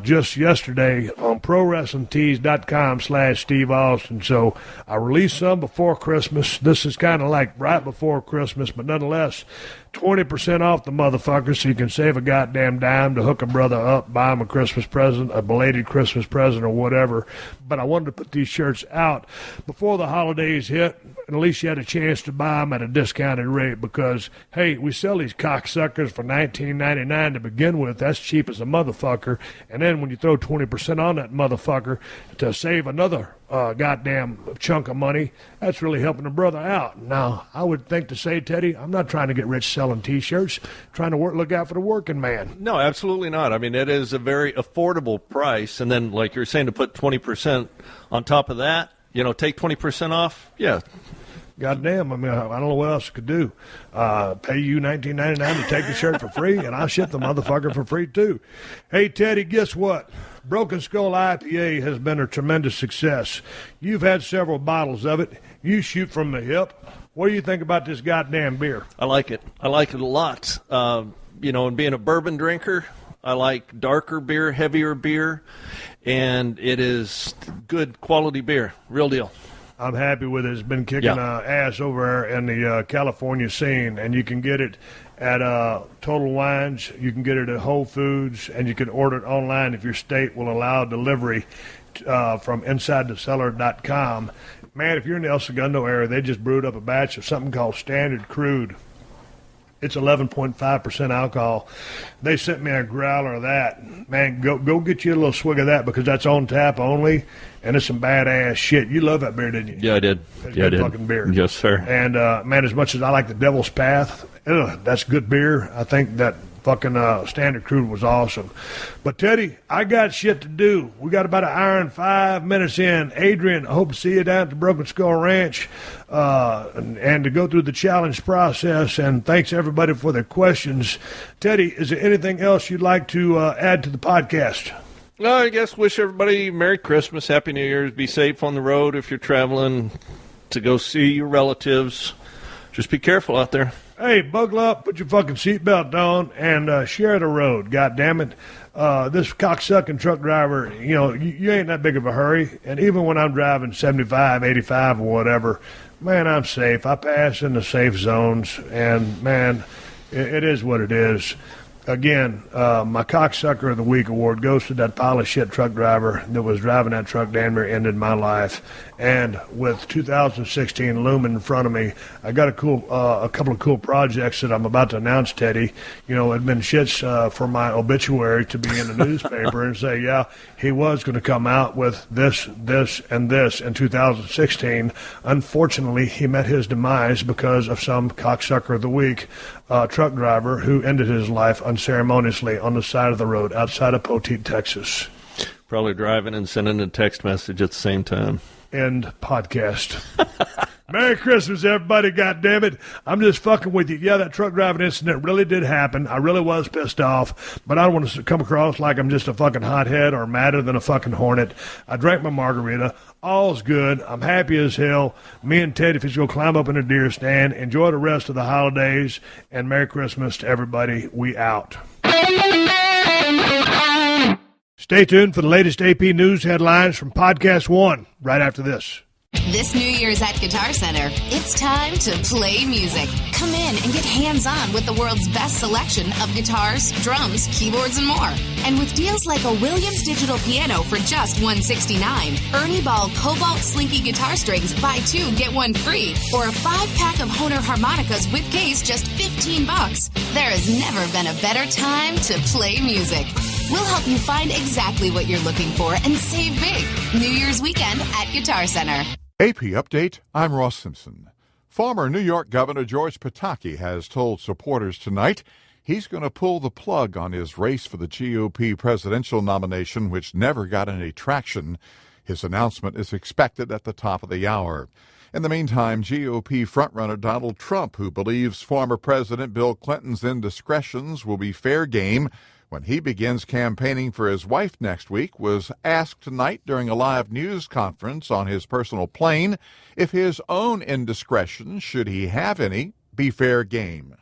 just yesterday on ProWrestlingTees.com/Steve Austin. So I released some before Christmas. This is kind of like right before Christmas, but nonetheless, 20% off the motherfucker so you can save a goddamn dime to hook a brother up, buy him a Christmas present, a belated Christmas present or whatever. But I wanted to put these shirts out before the holidays hit, and at least you had a chance to buy them at a discounted rate because, hey, we sell these cocksuckers for $19.99 to begin with. That's cheap as a motherfucker. And then when you throw 20% on that motherfucker to save another goddamn chunk of money, that's really helping a brother out. Now, I would think to say, Teddy, I'm not trying to get rich selling T-shirts, trying to look out for the working man. No, absolutely not. I mean, it is a very affordable price. And then, like you're saying, to put 20% on top of that, take 20% off, yeah. Goddamn, I mean, I don't know what else I could do. Pay you $19.99 to take the shirt for free, and I'll ship the motherfucker for free, too. Hey, Teddy, guess what? Broken Skull IPA has been a tremendous success. You've had several bottles of it. You shoot from the hip. What do you think about this goddamn beer? I like it. I like it a lot. And being a bourbon drinker, I like darker beer, heavier beer, and it is good quality beer. Real deal. I'm happy with it. It's been kicking ass over in the California scene, and you can get it at Total Wines. You can get it at Whole Foods, and you can order it online if your state will allow delivery from InsideTheCellar.com. Man, if you're in the El Segundo area, they just brewed up a batch of something called Standard Crude. It's 11.5% alcohol. They sent me a growler of that. Man, go get you a little swig of that because that's on tap only, and it's some badass shit. You love that beer, didn't you? Yeah, I did. It's good fucking beer. Yes, sir. And, man, as much as I like the Devil's Path, that's good beer. I think that fucking Standard Crude was awesome. But, Teddy, I got shit to do. We got about an hour and 5 minutes in. Adrian, I hope to see you down at the Broken Skull Ranch and to go through the challenge process. And thanks, everybody, for their questions. Teddy, is there anything else you'd like to add to the podcast? No, I guess wish everybody Merry Christmas, Happy New Year's. Be safe on the road if you're traveling to go see your relatives. Just be careful out there. Hey, buckle up, put your fucking seatbelt on, and share the road, goddammit. This cocksucking truck driver, you ain't that big of a hurry. And even when I'm driving 75, 85 or whatever, man, I'm safe. I pass in the safe zones, and, man, it is what it is. Again, my cocksucker of the week award goes to that pile of shit truck driver that was driving that truck damn near ended my life. And with 2016 looming in front of me, I got a couple of cool projects that I'm about to announce, Teddy. You know, it'd been shits for my obituary to be in the newspaper and say, yeah, he was going to come out with this, and this in 2016. Unfortunately, he met his demise because of some cocksucker of the week truck driver who ended his life unceremoniously on the side of the road outside of Poteet, Texas. Probably driving and sending a text message at the same time. End podcast. Merry Christmas, everybody, goddammit. I'm just fucking with you. Yeah, that truck driving incident really did happen. I really was pissed off, but I don't want to come across like I'm just a fucking hothead or madder than a fucking hornet. I drank my margarita. All's good. I'm happy as hell. Me and Teddy Fish go climb up in a deer stand. Enjoy the rest of the holidays, and Merry Christmas to everybody. We out. Stay tuned for the latest AP News headlines from Podcast One right after this. This New Year's at Guitar Center, it's time to play music. Come in and get hands-on with the world's best selection of guitars, drums, keyboards, and more. And with deals like a Williams digital piano for just $169, Ernie Ball Cobalt Slinky guitar strings, buy two, get one free, or a 5-pack of Hohner harmonicas with case, just $15. There has never been a better time to play music. We'll help you find exactly what you're looking for and save big. New Year's weekend at Guitar Center. AP Update, I'm Ross Simpson. Former New York Governor George Pataki has told supporters tonight he's going to pull the plug on his race for the GOP presidential nomination, which never got any traction. His announcement is expected at the top of the hour. In the meantime, GOP frontrunner Donald Trump, who believes former President Bill Clinton's indiscretions will be fair game when he begins campaigning for his wife next week, was asked tonight during a live news conference on his personal plane if his own indiscretions, should he have any, be fair game.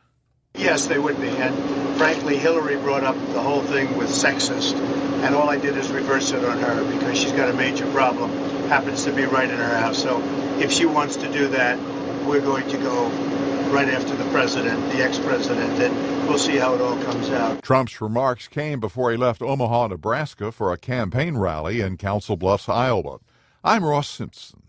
Yes, they would be. And frankly, Hillary brought up the whole thing with sexist, and all I did is reverse it on her because she's got a major problem, happens to be right in her house. So if she wants to do that, we're going to go right after the president, the ex-president, and we'll see how it all comes out. Trump's remarks came before he left Omaha, Nebraska for a campaign rally in Council Bluffs, Iowa. I'm Ross Simpson.